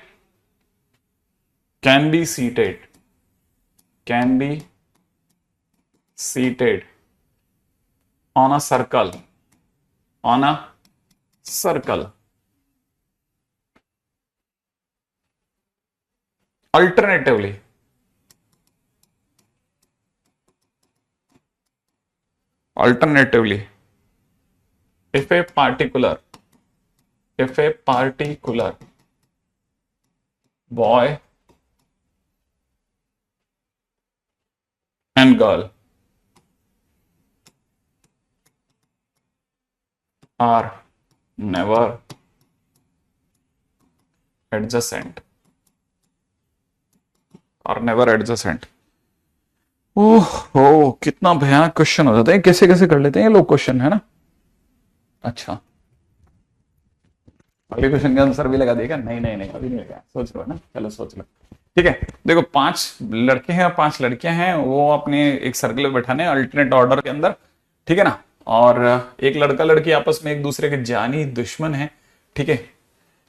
can be seated, can be seated on a circle, on a circle, alternatively, alternatively, if a particular boy and girl are never adjacent, are never adjacent। ओह, कितना भयानक question हो जाता है। कैसे कैसे कर लेते हैं ये लोग क्वेश्चन, है ना? अच्छा, अगले क्वेश्चन का आंसर भी लगा देगा? नहीं नहीं नहीं, अभी नहीं लगा, सोच लो ना, चलो सोच लो। ठीक है, देखो 5 लड़के हैं और 5 लड़कियां हैं, वो अपने एक सर्कल में बैठाने अल्टरनेट ऑर्डर के अंदर, ठीक है ना? और एक लड़का लड़की आपस में एक दूसरे के जानी दुश्मन है, ठीक है।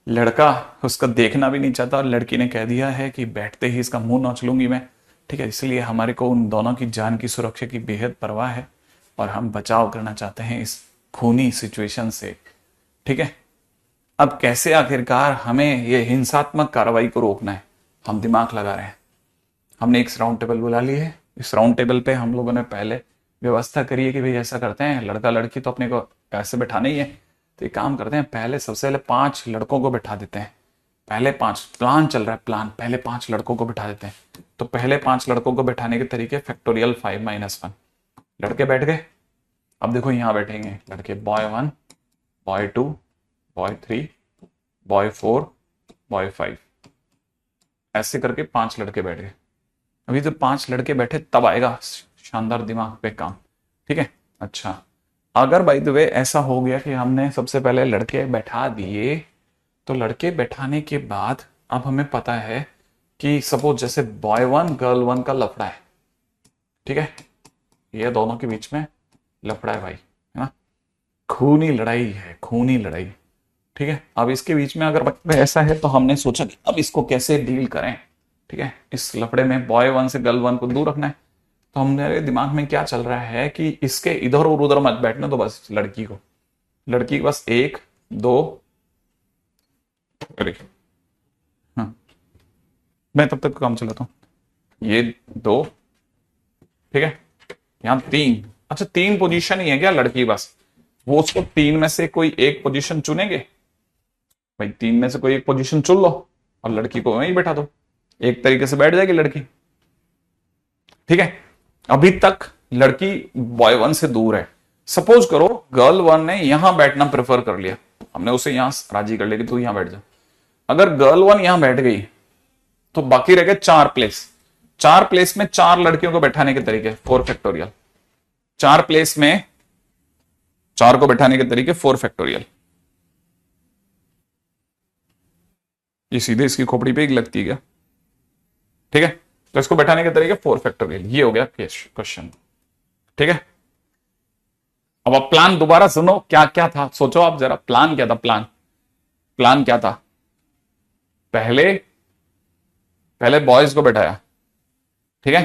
लड़का उसका देखना भी नहीं चाहता और लड़की ने कह दिया है कि बैठते ही इसका मुंह नोच लूंगी मैं, ठीक है। इसलिए हमारे को उन दोनों की जान की सुरक्षा की बेहद परवाह है और हम बचाव करना चाहते हैं इस खूनी सिचुएशन से, ठीक है। अब कैसे आखिरकार हमें ये हिंसात्मक कार्रवाई को रोकना है, हम दिमाग लगा रहे हैं। हमने एक राउंड टेबल बुला ली है, इस राउंड टेबल पे हम लोगों ने पहले व्यवस्था करी है कि भाई ऐसा करते हैं, लड़का लड़की तो अपने को ऐसे बैठाना ही है, तो एक काम करते हैं, पहले सबसे पहले 5 लड़कों को बैठा देते हैं। पहले 5 प्लान चल रहा है, प्लान पहले 5 लड़कों को बैठा देते हैं। तो पहले 5 लड़कों को बैठाने के तरीके फैक्टोरियल 5 - 1। लड़के बैठ गए। अब देखो यहां बैठेंगे लड़के, boy 1, boy 2, boy 3, boy 4, boy 5, ऐसे करके 5 लड़के बैठ गए। अभी तो 5 लड़के बैठे तब आएगा शानदार दिमाग पे काम, ठीक है। अच्छा, अगर बाय द वे ऐसा हो गया कि हमने सबसे पहले लड़के बैठा दिए, तो लड़के बैठाने के बाद अब हमें पता है कि सपोज जैसे बॉय 1 गर्ल 1 का लफड़ा है, ठीक है, ये दोनों के बीच में लफड़ा है भाई, है ना, खूनी लड़ाई है, खूनी लड़ाई, ठीक है। अब इसके बीच में अगर ऐसा है तो हमने सोचा कि अब इसको कैसे डील करें, ठीक है। इस लफड़े में बॉय 1 से गर्ल 1 को दूर रखना है। तो हमारे दिमाग में क्या चल रहा है कि इसके इधर और उधर मत बैठना, तो बस लड़की की बस 1 2, अरे हाँ, मैं तब तक काम चलाता हूं, ये 2, ठीक है, यहां 3, अच्छा 3 पोजीशन ही है क्या लड़की बस, वो उसको 3 में से कोई एक पोजीशन चुनेंगे भाई, 3 में से कोई एक पोजीशन चुन लो और लड़की को वहीं बैठा दो, एक तरीके से बैठ जाएगी लड़की। ठीक है, अभी तक लड़की बॉय 1 से दूर है। सपोज करो गर्ल 1 ने यहां बैठना प्रेफर कर लिया, हमने उसे यहां राजी कर लिया कि तू यहां बैठ जा। अगर गर्ल 1 यहां बैठ गई तो बाकी रह गए 4 प्लेस। 4 प्लेस में 4 लड़कियों को बैठाने के तरीके 4 फैक्टोरियल, 4 प्लेस में 4 को बैठाने के तरीके 4 फैक्टोरियल। ये सीधे इसकी खोपड़ी पे ही लगती है क्या? ठीक है, तो इसको बैठाने के तरीके 4 फैक्टोरियल, ये हो गया क्वेश्चन। ठीक है, अब आप प्लान दोबारा सुनो, क्या क्या था सोचो आप जरा, प्लान क्या था, प्लान क्या था? पहले बॉयज को बैठाया, ठीक है,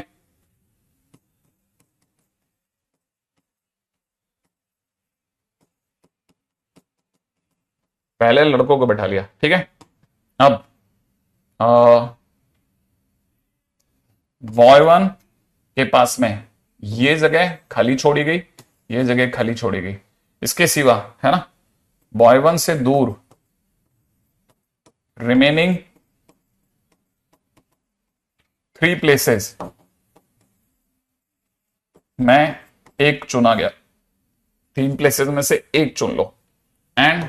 पहले लड़कों को बैठा लिया, ठीक है। अब बॉय 1 के पास में ये जगह खाली छोड़ी गई, ये जगह खाली छोड़ी गई, इसके सिवा है ना, बॉय 1 से दूर रिमेनिंग 3 प्लेसेस में एक चुना गया, 3 प्लेसेस में से एक चुन लो, एंड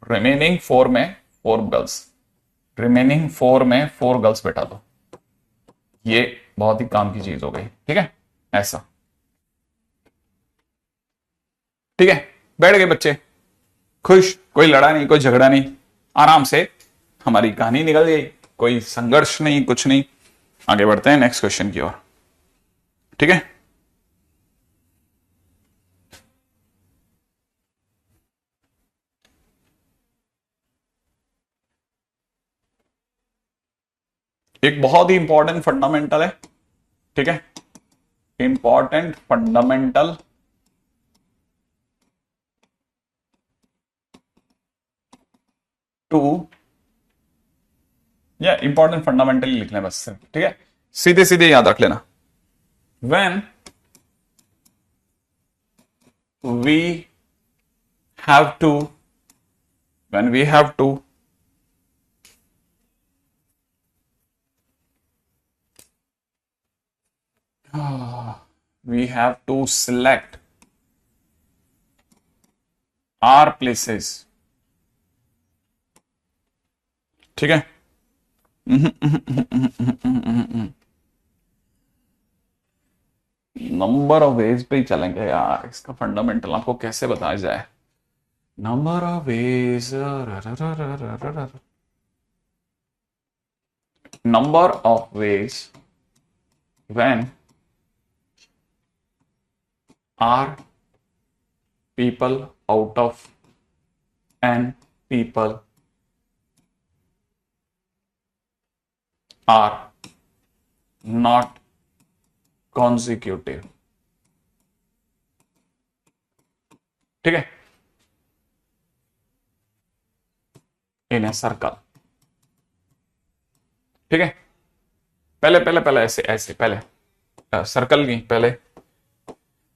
रिमेनिंग 4 में 4 गर्ल्स, रिमेनिंग 4 में 4 गर्ल्स बैठा दो। ये बहुत ही काम की चीज हो गई, ठीक है, ऐसा। ठीक है, बैठ गए बच्चे खुश, कोई लड़ा नहीं, कोई झगड़ा नहीं, आराम से हमारी कहानी निकल गई, कोई संघर्ष नहीं, कुछ नहीं। आगे बढ़ते हैं नेक्स्ट क्वेश्चन की ओर, ठीक है। एक बहुत ही इंपॉर्टेंट फंडामेंटल है, ठीक है, इंपॉर्टेंट फंडामेंटल टू, या इंपॉर्टेंट फंडामेंटल लिख लें बस, ठीक है, सीधे सीधे याद रख लेना। When we have to, when we have to we have to select our places, ठीक है। नंबर ऑफ वेज पे ही चलेंगे यार, इसका फंडामेंटल आपको कैसे बताया जाए। Number of ways, number of veg when are people out of n people are not consecutive, ठीक है, इन ए सर्कल, ठीक है। पहले ऐसे पहले सर्कल की, पहले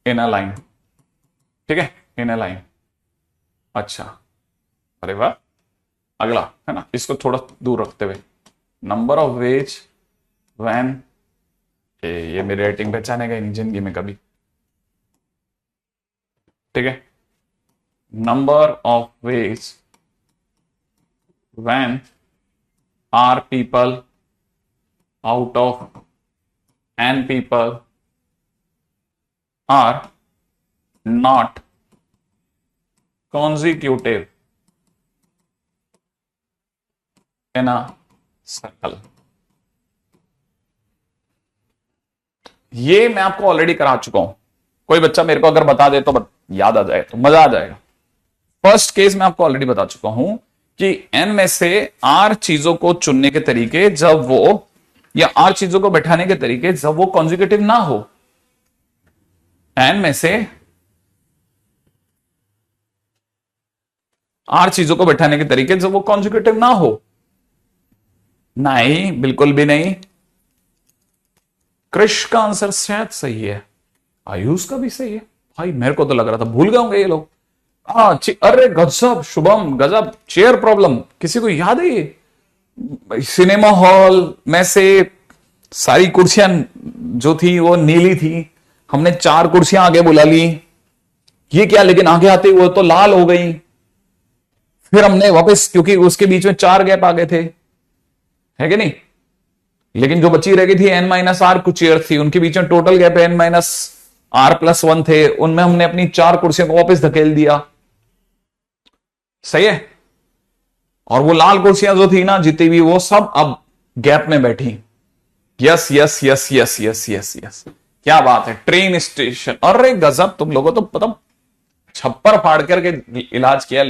इन अ लाइन, ठीक है, इन अ लाइन। अच्छा, अरे वाह, अगला है ना, इसको थोड़ा दूर रखते हुए, नंबर ऑफ वेज व्हेन, ये मेरी राइटिंग पहचानेगा नहीं जिंदगी में कभी, ठीक है, number of ways when R people out of n people are not consecutive in a circle। ये मैं आपको ऑलरेडी करा चुका हूं, कोई बच्चा मेरे को अगर बता दे तो याद आ जाए तो मजा आ जाएगा। फर्स्ट केस मैं आपको ऑलरेडी बता चुका हूं कि n में से r चीजों को चुनने के तरीके जब वो, या आर चीजों को बैठाने के तरीके जब वो कॉन्जिक्यूटिव ना हो, एन में से आर चीजों को बैठाने के तरीके जब वो कॉन्जिक्यूटिव ना हो, नहीं, बिल्कुल भी नहीं। कृष का आंसर शायद सही है, आयुष का भी सही है भाई, मेरे को तो लग रहा था भूल गए होंगे ये लोग। अरे गजब शुभम, गजब। चेयर प्रॉब्लम किसी को याद है ये? सिनेमा हॉल में से सारी कुर्सियां जो थी वो नीली थी, हमने 4 कुर्सियां आगे बुला ली, ये क्या, लेकिन आगे आते वो तो लाल हो गई। फिर हमने वापस, क्योंकि उसके बीच में 4 गैप आ गए थे, है कि नहीं, लेकिन जो बची रह गई थी n-r कुछ चेयर थी, उनके बीच में टोटल गैप n-r+1 थे, उनमें हमने अपनी 4 कुर्सियों को वापस धकेल दिया। सही है। और वो लाल कुर्सियां जो थी ना जितनी भी, वो सब अब गैप में बैठी। Yes yes yes yes yes yes yes, क्या बात है। ट्रेन स्टेशन, अरे गजब, तुम लोगों तो मतलब छप्पर फाड़ करके इलाज किया,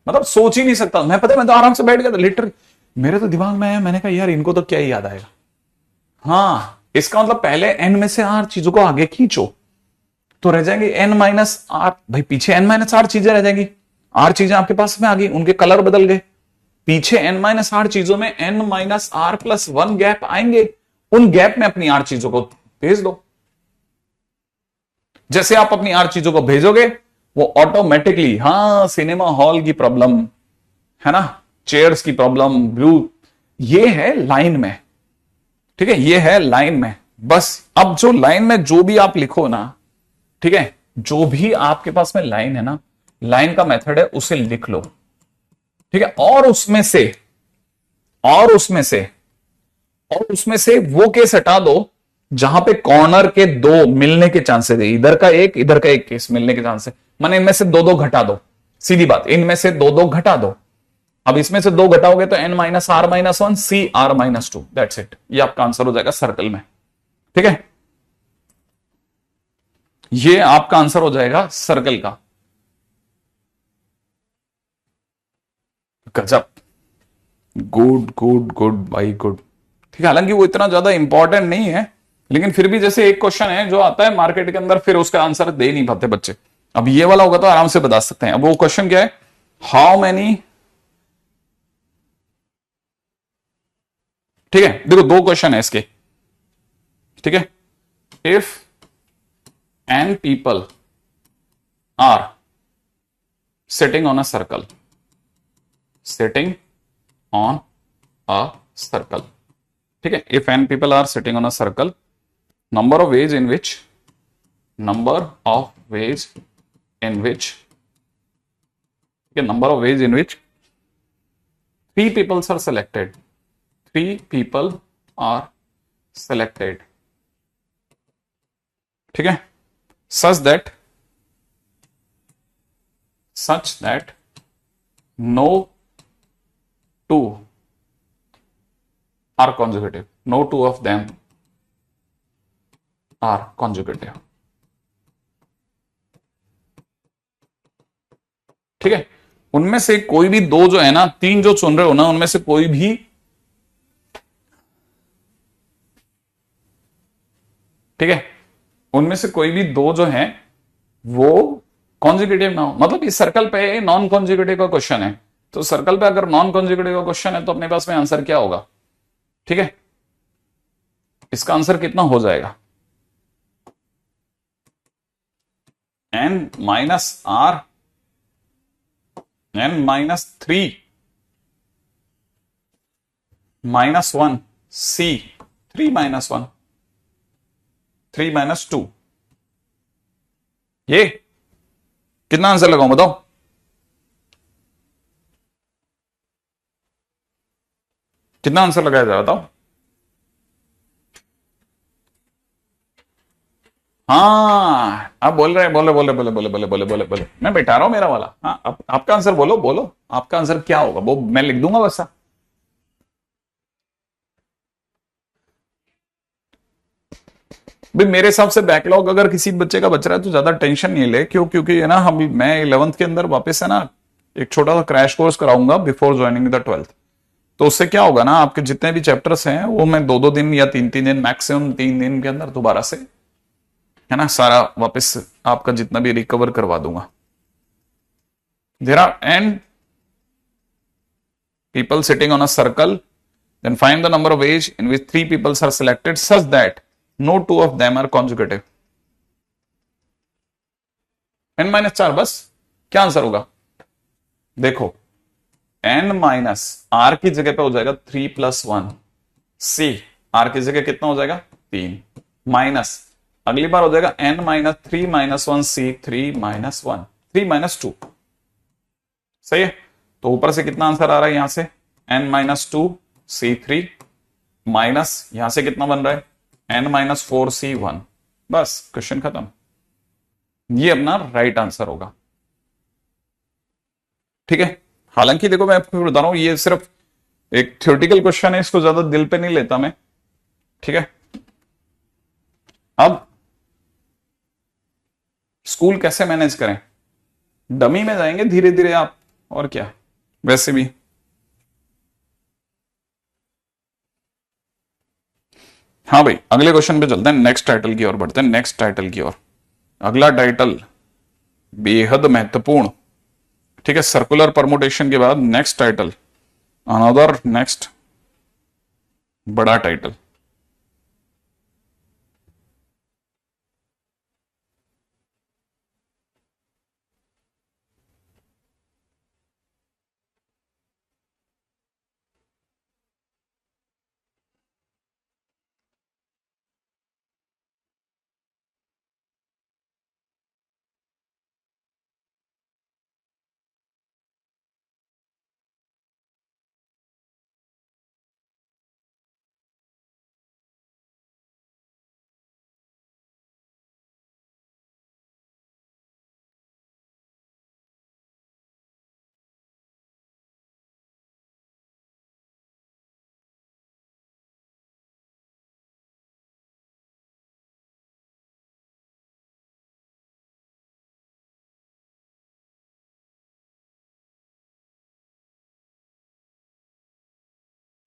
मतलब सोच ही नहीं सकता मैं। पता है, मैं तो आराम से बैठ गया था लिटरली, मेरे तो दिमाग में आया, मैंने कहा यार इनको तो क्या ही याद आएगा। हाँ, इसका मतलब पहले n में से r चीजों को आगे खींचो तो रह जाएंगे n-r, भाई पीछे n-r चीजें रह जाएंगी, r चीजें आपके पास में आ गई, उनके कलर बदल गए। पीछे n-r चीजों में n-r+1 गैप आएंगे, उन गैप में अपनी r चीजों को भेज दो। जैसे आप अपनी r चीजों को भेजोगे वो ऑटोमेटिकली, हाँ सिनेमा हॉल की प्रॉब्लम है ना, चेयर्स की प्रॉब्लम, ब्लू, ये है लाइन में, ठीक है, ये है लाइन में। बस अब जो लाइन में जो भी आप लिखो ना, ठीक है, जो भी आपके पास में लाइन है ना, लाइन का मेथड है, उसे लिख लो, ठीक है। और उसमें से वो केस हटा दो जहां पे कॉर्नर के 2 मिलने के चांसेस है, इधर का एक केस मिलने के चांसेस, माने इनमें से 2 घटा दो, सीधी बात, इनमें से 2 घटा दो। अब इसमें से 2 घटाओगे तो n-r-1 c-r-2, दैट्स इट, ये आपका आंसर हो जाएगा सर्कल में, ठीक है, ये आपका आंसर हो जाएगा सर्कल का। गजब, गुड गुड गुड भाई, गुड, ठीक है। हालांकि वो इतना ज्यादा इंपॉर्टेंट नहीं है, लेकिन फिर भी जैसे एक क्वेश्चन है जो आता है मार्केट के अंदर, फिर उसका आंसर दे नहीं पाते बच्चे। अब ये वाला होगा तो आराम से बता सकते हैं। अब वो क्वेश्चन क्या है, हाउ मैनी, ठीक है, देखो 2 क्वेश्चन है इसके, ठीक है। If n people are sitting on a circle, ठीक है, if n people are sitting on a circle, number of ways in which 3 people are selected, 3 people are selected, ठीक है, such that no 2 are consecutive, no 2 of them are consecutive, ठीक है। उनमें से कोई भी 2 जो है ना, 3 जो चुन रहे हो ना, उनमें से कोई भी, ठीक है, उनमें से कोई भी 2 जो है वो कॉन्जिक्यूटिव ना हो। मतलब इस सर्कल पे नॉन कॉन्जिक्यूटिव का क्वेश्चन है, तो सर्कल पे अगर नॉन कॉन्जिक्यूटिव का क्वेश्चन है तो अपने पास में आंसर क्या होगा, ठीक है, इसका आंसर कितना हो जाएगा, n-r n-3 -1 c 3 - 1 3 - 2, ये कितना आंसर लगाऊं बताओ, कितना आंसर लगाया जाए बताओ। हाँ, आप बोल रहे हैं, बोले बोले बोले बोले बोले बोले बोले बोले, मैं बैठा रहा हूं मेरा वाला। हाँ, आपका आंसर बोलो, बोलो आपका आंसर क्या होगा, वो मैं लिख दूंगा वैसा। भाई मेरे हिसाब से बैकलॉग अगर किसी बच्चे का बच रहा है तो ज्यादा टेंशन नहीं ले, क्योंकि है ना, हम मैं 11th के अंदर वापस है ना एक छोटा सा क्रैश कोर्स कराऊंगा बिफोर ज्वाइनिंग द 12th। तो उससे क्या होगा ना, आपके जितने भी चैप्टर्स हैं वो मैं 2-2 दिन या 3-3 दिन, मैक्सिमम 3 दिन के अंदर दोबारा से, है ना, सारा वापस आपका जितना भी रिकवर करवा दूंगा। There are n people sitting on a circle, then find the number of ways in which 3 people are selected such that no 2 of them are consecutive, n-4 बस। क्या आंसर होगा? देखो n-r की जगह पे हो जाएगा 3+1 c, r की जगह कितना हो जाएगा 3, माइनस अगली बार हो जाएगा n-3 - 1 c, 3 - 2। सही है। तो ऊपर से कितना आंसर आ रहा है यहां से n-2 c3 माइनस यहां से कितना बन रहा है n-4 c1। बस क्वेश्चन खत्म। ये अपना राइट आंसर होगा। ठीक है। हालांकि देखो मैं आपको बता रहा हूं ये सिर्फ एक थ्योरेटिकल क्वेश्चन है, इसको ज्यादा दिल पे नहीं लेता मैं। ठीक है। अब स्कूल कैसे मैनेज करें? डमी में जाएंगे धीरे धीरे आप, और क्या। वैसे भी हाँ भाई, अगले क्वेश्चन पे चलते हैं, नेक्स्ट टाइटल की ओर बढ़ते हैं, नेक्स्ट टाइटल की ओर। अगला टाइटल बेहद महत्वपूर्ण। ठीक है, सर्कुलर परमुटेशन के बाद नेक्स्ट टाइटल, अनदर नेक्स्ट बड़ा टाइटल।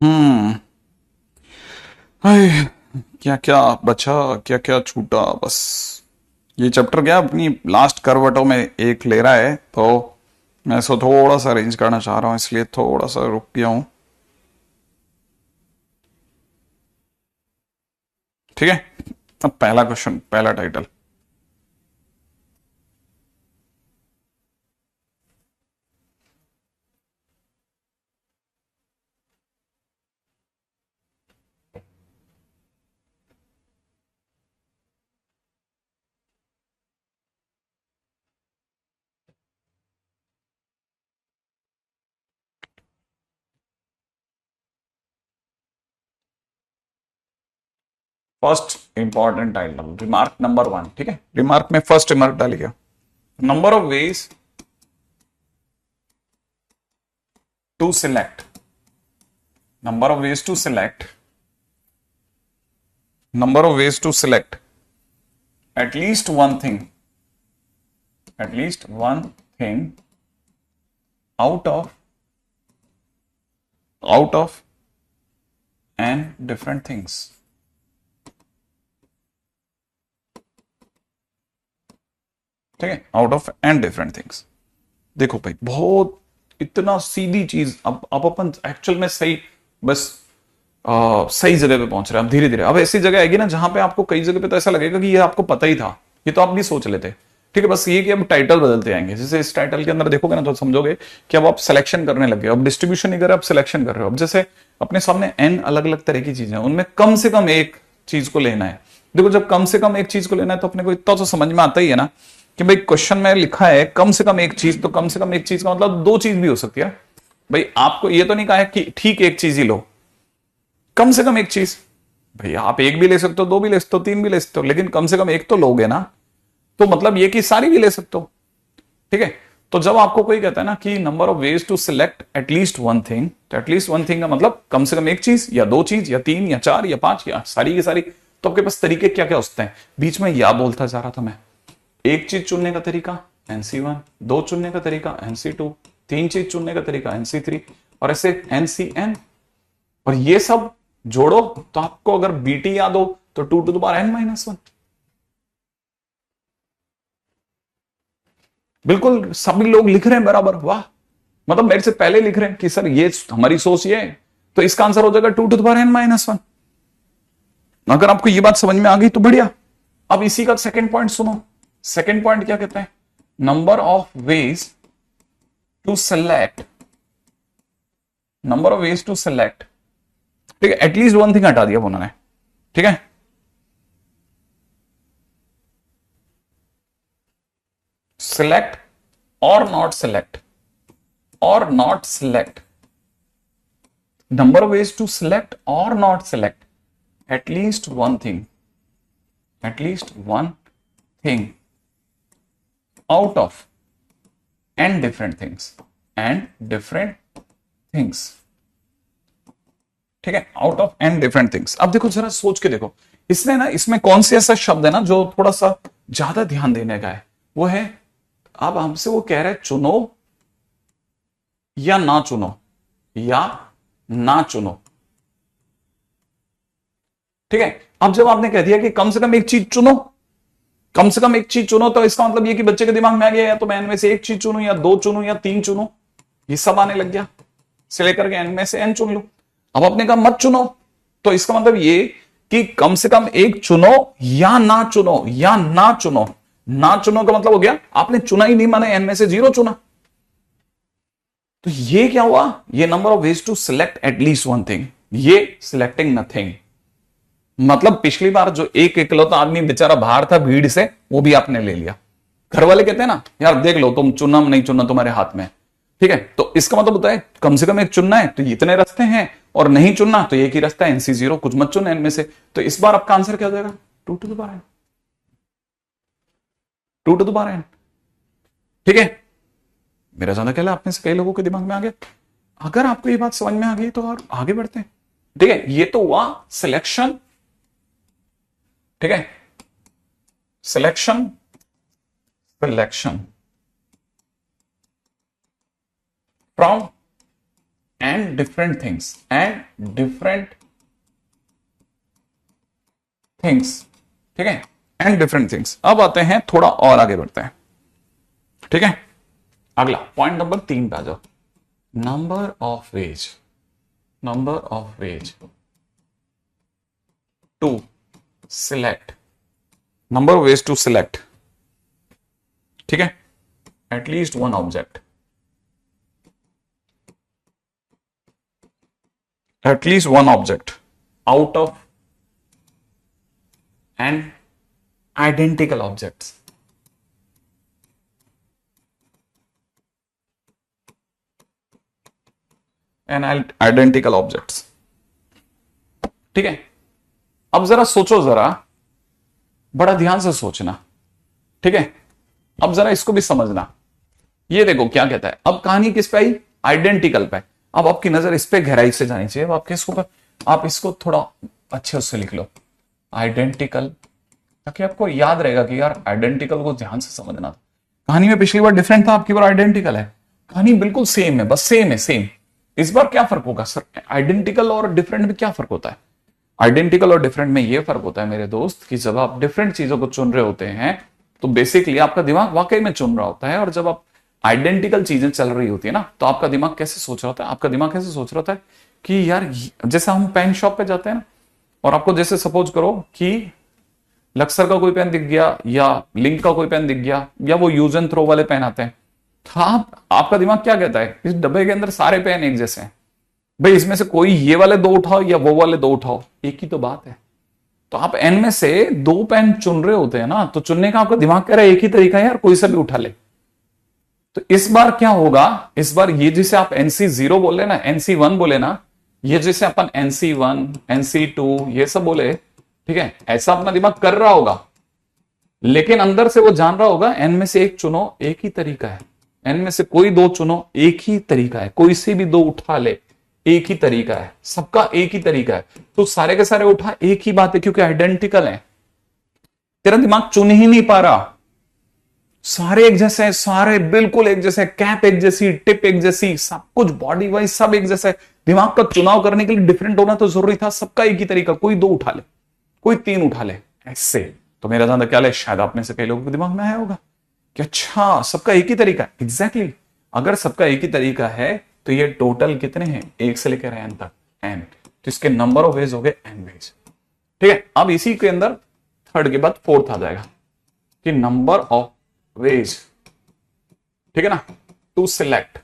हम्म हाय, क्या क्या बचा, क्या क्या छूटा, बस ये चैप्टर क्या अपनी लास्ट करवटों में एक ले रहा है, तो मैं इसको थोड़ा सा अरेंज करना चाह रहा हूँ, इसलिए थोड़ा सा रुक गया हूँ। ठीक है। अब पहला क्वेश्चन, पहला title. First important title, remark number 1। ठीक है, रिमार्क में फर्स्ट रिमार्क डालिएगा, number of ways to select, number of ways to select, number of ways to select at least one thing, at least one thing out of n different things। ठीक है, out of n different things. देखो भाई, बहुत इतना सीधी चीज, अब अपन actual में सही, बस सही जगह पे पहुंच रहे हैं अब धीरे धीरे। अब ऐसी जगह आएगी ना जहां पे आपको कई जगह पे तो ऐसा लगेगा कि ये आपको पता ही था, ये तो आप भी सोच लेते। ठीक है, बस ये कि अब टाइटल बदलते आएंगे। जैसे इस टाइटल के अंदर देखोगे ना तो समझोगे कि अब आप सिलेक्शन करने लगे, अब डिस्ट्रीब्यूशन नहीं कर रहे, अब सिलेक्शन कर रहे हो। अब जैसे अपने सामने n अलग अलग तरह की चीजें हैं, उनमें कम से कम एक चीज को लेना है। देखो, जब कम से कम एक चीज को लेना है तो अपने को इतना तो समझ में आता ही है ना कि भाई क्वेश्चन में लिखा है कम से कम एक चीज, तो कम से कम एक चीज का मतलब दो चीज भी हो सकती है। भाई आपको ये तो नहीं कहा है कि ठीक एक चीज ही लो, कम से कम एक चीज। भाई आप एक भी ले सकते हो, दो भी ले सकते हो, तीन भी ले सकते हो, लेकिन कम से कम एक तो लोगे ना, तो मतलब ये कि सारी भी ले सकते हो। ठीक है। तो जब आपको कोई कहता है ना कि number of ways to select at least one thing, तो एटलीस्ट वन थिंग का मतलब कम से कम एक चीज या दो चीज या तीन या चार या पांच या सारी की सारी। तो आपके पास तरीके क्या क्या होते हैं? बीच में या बोलता जा रहा था मैं, एक चीज चुनने का तरीका NC1, दो चुनने का तरीका NC2, तीन चीज चुनने का तरीका NC3, और ऐसे NCN। और ये सब जोड़ो तो आपको अगर BT याद हो तो 2 to the power n-1। बिल्कुल सभी लोग लिख रहे हैं बराबर, वाह। मतलब मेरे से पहले लिख रहे हैं कि सर ये हमारी सोच ये है, तो इसका आंसर हो जाएगा 2 to the power n-1। अगर आपको ये बात समझ में आ गई तो बढ़िया। अब इसी का सेकंड पॉइंट सुनो। सेकंड पॉइंट क्या कहता है? Number of ways to select, number of ways to select, ठीक है, एटलीस्ट वन थिंग हटा दिया उन्होंने, ठीक है। सिलेक्ट और नॉट सिलेक्ट, और not select, number of ways to select or not select at least one thing, at least one thing out of and different things, and different things, ठीक है, out of and different things. अब देखो जरा सोच के देखो, इसने ना, इसमें कौन से ऐसा शब्द है ना जो थोड़ा सा ज्यादा ध्यान देने का है, वो है, अब हमसे वो कह रहे हैं चुनो या ना चुनो, या ना चुनो, ठीक है। अब जब आपने कह दिया कि कम से कम एक चीज चुनो, कम से कम एक चीज चुनो, तो इसका मतलब ये कि बच्चे के दिमाग में आ गया या तो मैं इनमें से एक चीज चुनूं, या दो चुनूं, या तीन चुनूं, ये सब आने लग गया, से लेकर के एन में से एन चुन लो। अब आपने कहा मत चुनो, तो इसका मतलब ये कि कम से कम एक चुनो या ना चुनो, या ना चुनो। ना चुनो का मतलब हो गया आपने चुना ही नहीं, माने एन में से 0 चुना। तो ये क्या हुआ, ये number of ways to select at least one thing, ये सिलेक्टिंग नथिंग। मतलब पिछली बार जो एक इकलौता आदमी बेचारा बाहर था भीड़ से, वो भी आपने ले लिया। घर वाले कहते हैं ना, यार देख लो तुम चुनना नहीं चुनना तुम्हारे हाथ में, ठीक है। तो इसका मतलब होता है कम से कम एक चुनना है तो इतने रास्ते हैं, और नहीं चुनना तो एक ही रास्ता है, NC 0, कुछ मत चुन इनमें से। तो इस बार आपका आंसर क्या हो जाएगा, 2 to the power n, 2 to the power n, ठीक है। मेरा ज्यादा ख्याल है आप में से कई लोगों के दिमाग में आ गया। अगर आपको ये बात समझ में आ गई तो और आगे बढ़ते हैं, ठीक है। ये तो हुआ सिलेक्शन, ठीक है, selection, selection from and different things, and different things, ठीक है, एंड डिफरेंट थिंग्स। अब आते हैं, थोड़ा और आगे बढ़ते हैं, ठीक है। अगला पॉइंट नंबर 3 पे आ जाओ, number of ways, number of ways to select, number of ways to select, ठीक है, at least one object, at least one object out of n identical objects, n identical objects, ठीक है। अब जरा सोचो, जरा बड़ा ध्यान से सोचना, ठीक है। अब जरा इसको भी समझना, ये देखो क्या कहता है। अब कहानी किस पे आई, आइडेंटिकल पे। अब आपकी नजर इस पे गहराई से जानी चाहिए। अब आपके इसको पर, आप इसको थोड़ा अच्छे से लिख लो, आइडेंटिकल, ताकि आपको याद रहेगा कि यार आइडेंटिकल को ध्यान से समझना था। कहानी में पिछली बार डिफरेंट था, आपकी बार आइडेंटिकल है। कहानी बिल्कुल सेम है, बस सेम है, सेम। इस बार क्या फर्क होगा सर, आइडेंटिकल और डिफरेंट में क्या फर्क होता है। आइडेंटिकल और डिफरेंट में यह फर्क होता है मेरे दोस्त कि जब आप डिफरेंट चीजों को चुन रहे होते हैं तो बेसिकली आपका दिमाग वाकई में चुन रहा होता है, और जब आप आइडेंटिकल चीजें चल रही होती है ना, तो आपका दिमाग कैसे सोच रहा होता है, आपका दिमाग कैसे सोच रहा होता है कि यार, जैसे हम पेन शॉप पे जाते हैं ना, और आपको जैसे सपोज करो कि लक्सर का कोई पेन दिख गया, या लिंक का कोई पेन दिख गया, या वो यूज एंड थ्रो वाले पेन आते हैं, तो आपका दिमाग क्या कहता है, इस डब्बे के अंदर सारे पेन एक जैसे हैं भाई, इसमें से कोई ये वाले 2 उठाओ या वो वाले 2 उठाओ, एक ही तो बात है। तो आप एन में से 2 पेन चुन रहे होते हैं ना, तो चुनने का आपका दिमाग कह रहा है एक ही तरीका है यार, कोई सा भी उठा ले। तो इस बार क्या होगा, इस बार ये जिसे आप NC 0 बोले ना, NC 1 बोले ना, ये जिसे अपन NC 1, NC 2 ये सब बोले, ठीक है, ऐसा अपना दिमाग कर रहा होगा, लेकिन अंदर से वो जान रहा होगा एन में से एक चुनो, एक ही तरीका है। एन में से कोई 2 चुनो, एक ही तरीका है, कोई से भी 2 उठा ले, एक ही तरीका है, सबका एक ही तरीका है। तो सारे के सारे उठा, एक ही बात है, क्योंकि आइडेंटिकल है। तेरा दिमाग चुन ही नहीं पा रहा, सारे एक जैसे हैं, सारे बिल्कुल एक जैसे, कैप एक जैसी, टिप एक जैसी, सब कुछ बॉडी वाइज सब एक जैसे। दिमाग का चुनाव करने के लिए डिफरेंट होना तो जरूरी था, सबका एक ही तरीका, कोई 2 उठा ले, कोई 3 उठा ले, ऐसे। तो मेरा ज्यादा क्या है, शायद आप में से कई लोगों के दिमाग में आया होगा कि अच्छा सबका एक ही तरीका है। एग्जैक्टली, अगर सबका एक ही तरीका है तो ये टोटल कितने हैं, 1 से लेकर n तक, n। तो इसके नंबर ऑफ वेज हो गए n वेज, ठीक है। अब इसी के अंदर थर्ड के बाद फोर्थ आ जाएगा कि नंबर ऑफ वेज ठीक है ना, टू सिलेक्ट,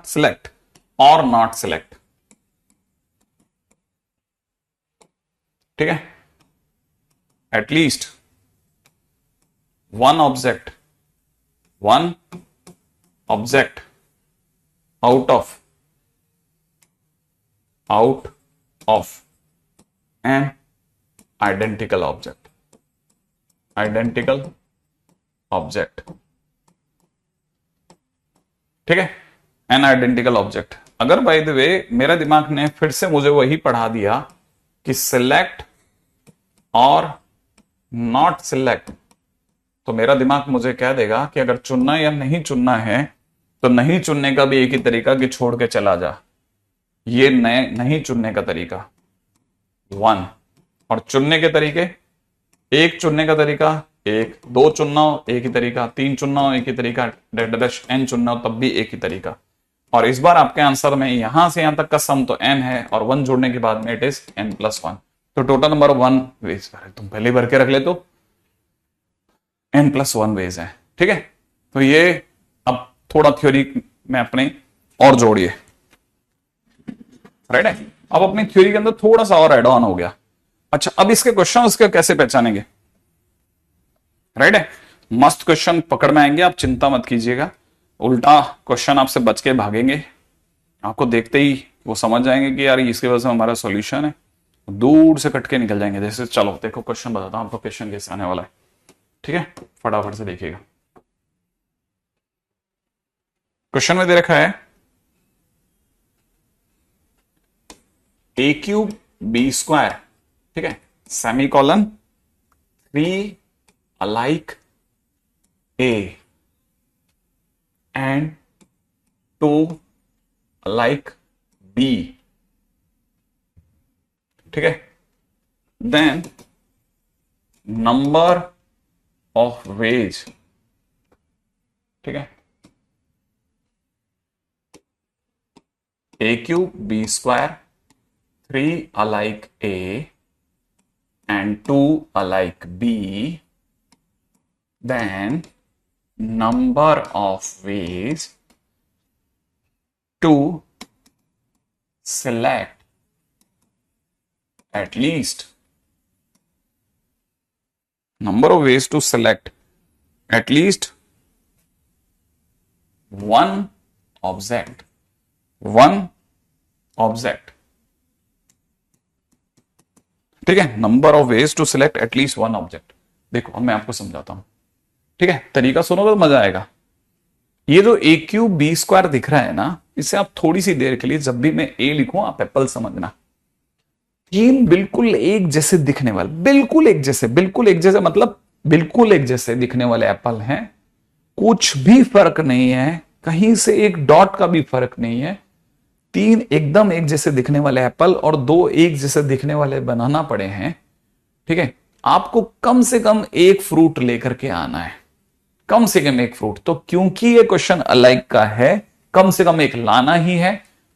सिलेक्ट और नॉट सिलेक्ट, ठीक है, at least one object, one object out of n identical object, identical object, ठीक है, एन आइडेंटिकल ऑब्जेक्ट। अगर बाय द वे मेरा दिमाग ने फिर से मुझे वही पढ़ा दिया कि सिलेक्ट और नॉट सिलेक्ट, तो मेरा दिमाग मुझे कह देगा कि अगर चुनना या नहीं चुनना है तो नहीं चुनने का भी एक ही तरीका कि छोड़ के चला जा, ये नहीं चुनने का तरीका वन, और चुनने के तरीके, एक चुनने का तरीका एक, दो चुनना हो एक ही तरीका, तीन चुनना हो एक ही तरीका, n चुनना हो तब भी एक ही तरीका। और इस बार आपके आंसर में यहां से यहां तक का सम तो n है और 1 जोड़ने के बाद में इट इज n+1, तो टोटल नंबर 1 वेज, तुम पहले भर के रख ले तो n+1 वेज है, ठीक है। तो ये अब थोड़ा थ्योरी में अपने और जोड़िए, राइट है, अब अपनी थ्योरी के अंदर थोड़ा सा और एड ऑन हो गया। अच्छा, अब इसके क्वेश्चन उसके कैसे पहचानेंगे, राइट है, मस्त क्वेश्चन पकड़ में आएंगे, आप चिंता मत कीजिएगा, उल्टा क्वेश्चन आपसे बच के भागेंगे, आपको देखते ही वो समझ जाएंगे कि यार इसके वजह से हमारा सॉल्यूशन है, दूर से कट के निकल जाएंगे। जैसे चलो देखो क्वेश्चन बताता हूं आपको, क्वेश्चन कैसे आने वाला है, ठीक है, फटाफट से देखिएगा। क्वेश्चन में दे रखा है a³ b², ठीक है, semicolon 3 alike a and 2 alike b, ठीक है, then number of ways, ठीक है, a³ b², 3 alike a and 2 alike b, then number of ways to select at least, number of ways to select at least one object, one object, ठीक है, number of ways to select at least one object. देखो अब मैं आपको समझाता हूं, ठीक है, तरीका सुनोगे तो मजा आएगा। ये जो a³ b² दिख रहा है ना, इसे आप थोड़ी सी देर के लिए जब भी मैं a लिखूं आप एप्पल समझना, तीन बिल्कुल एक जैसे दिखने वाले, बिल्कुल एक जैसे, बिल्कुल एक जैसे मतलब बिल्कुल एक जैसे दिखने वाले एप्पल हैं, कुछ भी फर्क नहीं है, कहीं से एक डॉट का भी फर्क नहीं है, तीन एकदम एक जैसे दिखने वाले एप्पल और दो एक जैसे दिखने वाले बनाना पड़े हैं, ठीक है। आपको कम से कम एक फ्रूट लेकर के आना है, कम से कम एक फ्रूट, तो क्योंकि ये क्वेश्चन अलाइक का है, कम से कम एक लाना ही है,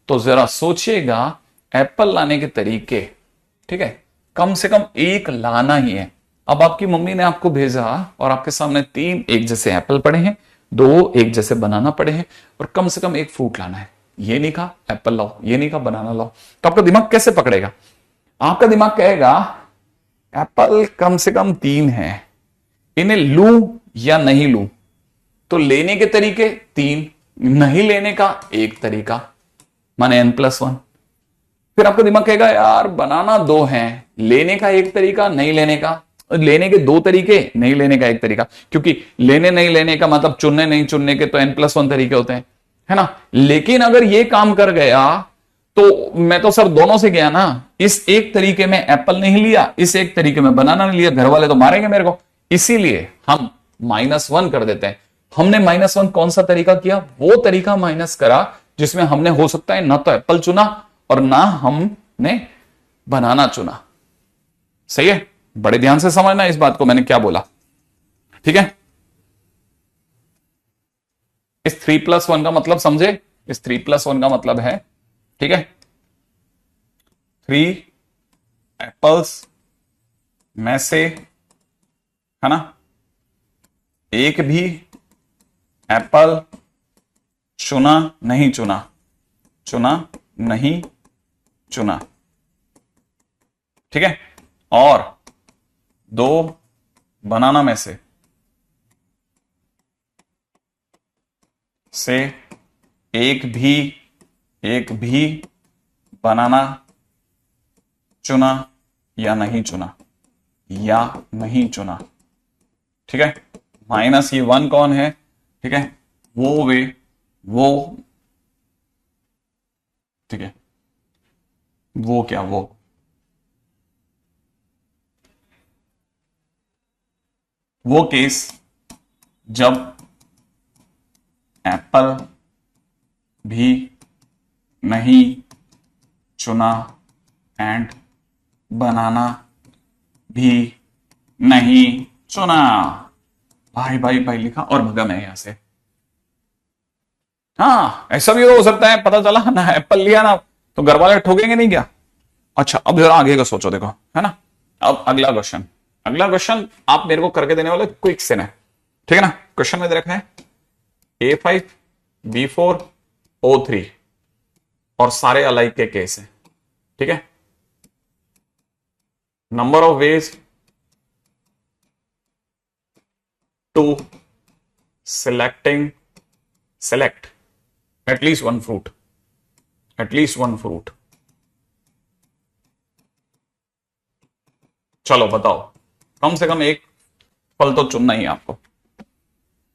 तो जरा सोचिएगा एप्पल लाने के तरीके, ठीक है, कम से कम एक लाना ही है। अब आपकी मम्मी ने आपको भेजा और आपके सामने तीन एक जैसे एप्पल पड़े हैं, दो एक जैसे बनाना पड़े हैं और कम से कम एक फ्रूट लाना है, ये नहीं कहा एप्पल लाओ, ये नहीं कहा बनाना लाओ, तो आपका दिमाग कैसे पकड़ेगा? आपका दिमाग कहेगा एप्पल कम से कम तीन है, इन्हें लूं या नहीं लूं, तो लेने के तरीके तीन, नहीं लेने का एक तरीका, माने n+1। फिर आपका दिमाग कहेगा यार बनाना दो हैं, लेने का एक तरीका, नहीं लेने का, लेने के दो तरीके, नहीं लेने का एक तरीका, क्योंकि लेने नहीं लेने का मतलब चुनने नहीं चुनने के तो n+1 तरीके होते हैं, है ना। लेकिन अगर ये काम कर गया तो मैं तो सर दोनों से गया ना, इस एक तरीके में एप्पल नहीं लिया, इस एक तरीके में बनाना नहीं लिया, घर वाले तो मारेंगे मेरे को, इसीलिए हम -1 कर देते हैं। हमने -1 कौन सा तरीका किया? वो तरीका माइनस करा जिसमें हमने हो सकता है ना तो एप्पल चुना और ना हमने बनाना चुना। सही है, बड़े ध्यान से समझना इस बात को, मैंने क्या बोला, ठीक है। इस 3+1 का मतलब समझे, इस 3+1 का मतलब है, ठीक है, 3 एप्पल्स में से, है ना, एक भी एप्पल चुना नहीं चुना, चुना नहीं चुना, ठीक है। और दो बनाना में से एक भी बनाना चुना या नहीं चुना, या नहीं चुना, ठीक है। माइनस ये वन कौन है, ठीक है, वो, ठीक है, वो क्या, वो केस जब एप्पल भी नहीं चुना एंड बनाना भी नहीं चुना। भाई भाई भाई लिखा और भगा मैं यहां से। हाँ ऐसा भी हो सकता है, पता चला ना एप्पल लिया ना तो घर वाले ठोकेंगे नहीं क्या। अच्छा अब जरा आगे का सोचो, देखो है ना। अब अगला क्वेश्चन आप मेरे को करके देने वाले क्विक से है, ठीक है ना। क्वेश्चन में दे रखा है A5 B4 O3 और सारे अलाइक के केस है, ठीक है। Number of ways to select at least one fruit, चलो बताओ, कम से कम एक फल तो चुनना ही है आपको।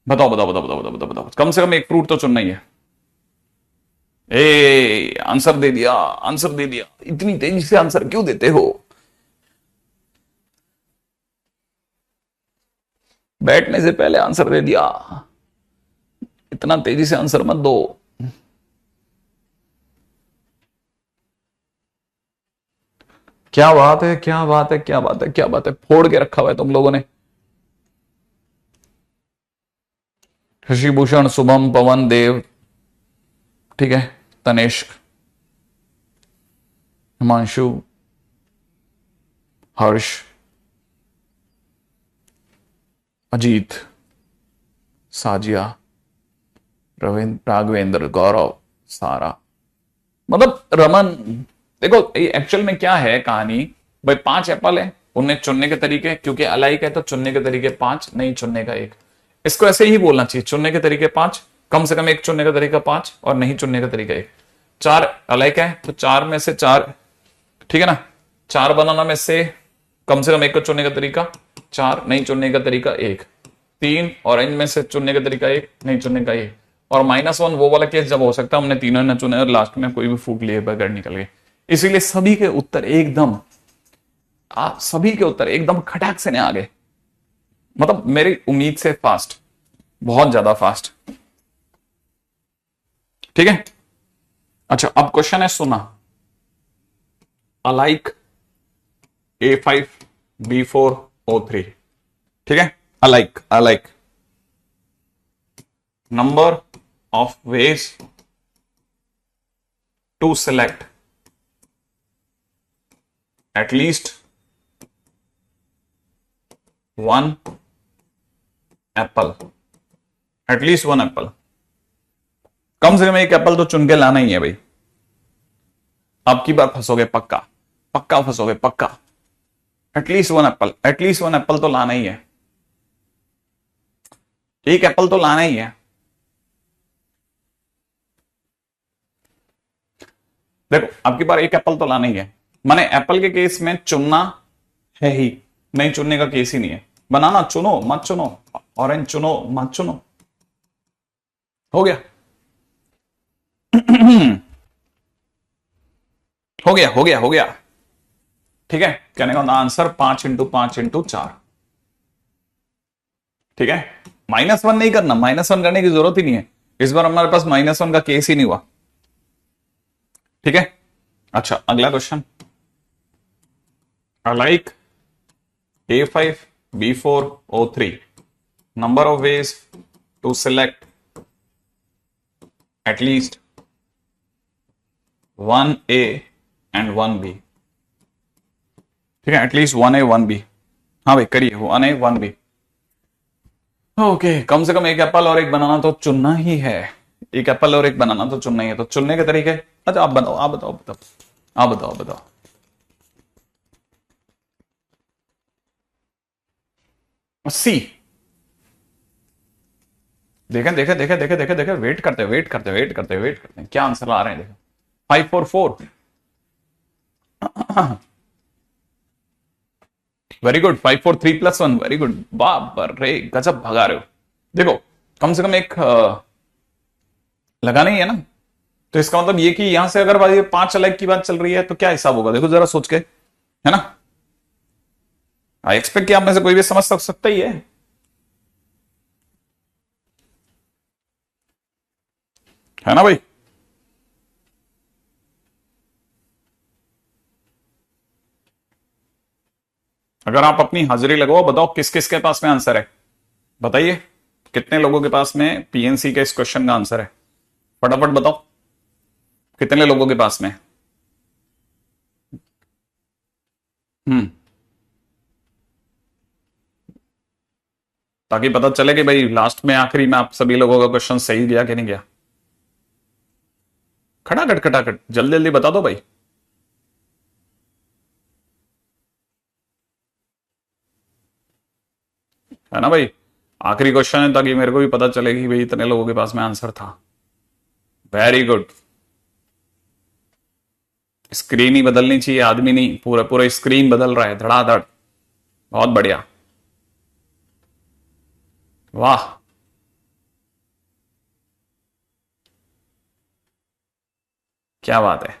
बताओ बताओ बताओ बताओ बताओ बताओ बताओ, कम से कम एक फ्रूट तो चुनना ही है। आंसर दे दिया, इतनी तेजी से आंसर क्यों देते हो? बैठने से पहले आंसर दे दिया, इतना तेजी से आंसर मत दो। क्या बात है, फोड़ के रखा हुआ है तुम लोगों ने। शशिभूषण, शुभम, पवन देव, ठीक है, तनिष्क, हिमांशु, हर्ष, अजीत, साजिया, राघवेंद्र, गौरव, सारा, मतलब रमन। देखो एक्चुअल में क्या है कहानी भाई, 5 एप्पल है, उन्हें चुनने के तरीके, क्योंकि अलाइक है तो चुनने के तरीके 5, नहीं चुनने का 1। इसको ऐसे ही बोलना चाहिए, चुनने के तरीके 5, कम से कम एक चुनने का तरीका 5 और नहीं चुनने का तरीका 1। 4 अलाइक है तो 4 में से 4, ठीक है ना। 4 बनाना में से कम से कम एक को चुनने का तरीका 4, नहीं चुनने का तरीका 1। 3 ऑरेंज में से चुनने का तरीका 1, नहीं चुनने का 1। और -1 वो वाला केस जब हो सकता है हमने तीनों ने चुने और लास्ट में कोई भी फूक लिए बगैर निकल गए। इसीलिए सभी के उत्तर एकदम खटाक से नहीं आ गए, मतलब मेरी उम्मीद से फास्ट, बहुत ज्यादा फास्ट, ठीक है। अच्छा अब क्वेश्चन है सुना, अलाइक A5 B4 O3, ठीक है। Alike number of ways to select at least one apple, कम से कम एक एप्पल तो चुन के लाना ही है भाई। अब की बार फंसोगे पक्का फंसोगे पक्का। एटलीस्ट वन एप्पल तो लाना ही है, एक एप्पल तो लाना ही है। देखो अब की बार एक एप्पल तो लाना ही है, माने एप्पल के केस में चुनना है ही, नहीं चुनने का केस ही नहीं है। बनाना चुनो मत चुनो, ऑरेंज चुनो मत चुनो, हो गया हो गया, ठीक है। कहने का आंसर 5 × 5 × 4, ठीक है। -1 नहीं करना, -1 करने की जरूरत ही नहीं है, इस बार हमारे पास -1 का केस ही नहीं हुआ, ठीक है। अच्छा अगला question, alike A5 B4 O3, number of ways to select at least one A and one B, ठीक है। एटलीस्ट 1A 1B, हाँ भाई करिए 1A 1B। ओके, कम से कम एक एप्पल और एक बनाना तो चुनना ही है। एक एप्पल और एक बनाना तो चुनना ही है, तो चुनने के तरीके। अच्छा, आप बताओ, आप बताओ, बताओ, आप बताओ, बताओ। सी। देखें, देखें, देखें, देखें, देखें, देखें, वेट करते, वेट करते, वेट करते, वेट करते, क्या आंसर आ रहे हैं, देखें। 544। Very good. 543+1, very good. बाप रे, गजब भगा रहे हो। देखो, कम से कम एक लगा नहीं है ना। तो इसका मतलब ये कि यहां से अगर भाई 5 अलग की बात चल रही है तो क्या हिसाब होगा, देखो जरा सोच के, है ना। आई एक्सपेक्ट कि आप में से कोई भी समझ सकता ही है ना भाई। अगर आप अपनी हाजिरी लगाओ, बताओ किस किस के पास में आंसर है, बताइए। कितने लोगों के पास में पीएनसी के इस क्वेश्चन का आंसर है, फटाफट बताओ। कितने लोगों के पास में। हम्म। ताकि पता चले कि भाई लास्ट में, आखिरी में आप सभी लोगों का क्वेश्चन सही गया कि नहीं गया। खटाखट खटाखट, जल्दी जल्दी बता दो भाई। है ना भाई। आखिरी क्वेश्चन है, ताकि मेरे को भी पता चले कि भाई इतने लोगों के पास में आंसर था। Very good. स्क्रीन ही बदलनी चाहिए, आदमी नहीं। पूरा पूरा स्क्रीन बदल रहा है धड़ाधड़। बहुत बढ़िया। वाह। क्या बात है।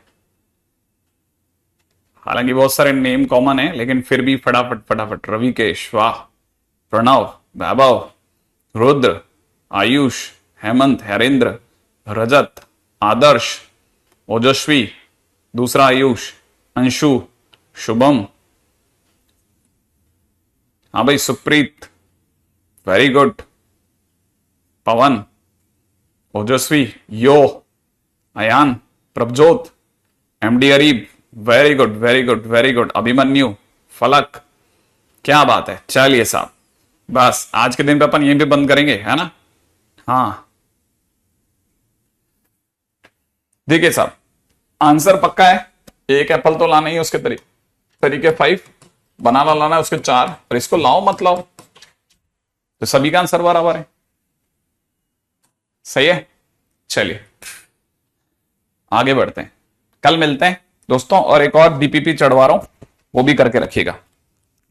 हालांकि बहुत सारे नेम कॉमन है, लेकिन फिर भी फटाफट फटाफट। रविकेश, वाह। प्रणव, वैभव, रुद्र, आयुष, हेमंत, हरेंद्र, रजत, आदर्श, ओजस्वी, दूसरा आयुष, अंशु, शुभम, हाँ भाई, सुप्रीत, वेरी गुड, पवन, ओजस्वी, यो, Ayaan, Prabhjot, MD Areeb, very good, very good, very good, Abhimanyu, Falak. क्या बात है, चलिए साहब। बस आज के दिन पे अपन यहीं पे बंद करेंगे, है ना। हाँ, देखिए साहब, आंसर पक्का है। एक एप्पल तो लाना ही है, उसके तरीके 5, बनाना लाना है उसके 4, और इसको लाओ मत लाओ, तो सभी का आंसर बराबर है। सही है। चलिए आगे बढ़ते हैं, कल मिलते हैं दोस्तों। और एक और डीपीपी चढ़वा रहा हूं, वो भी करके रखिएगा।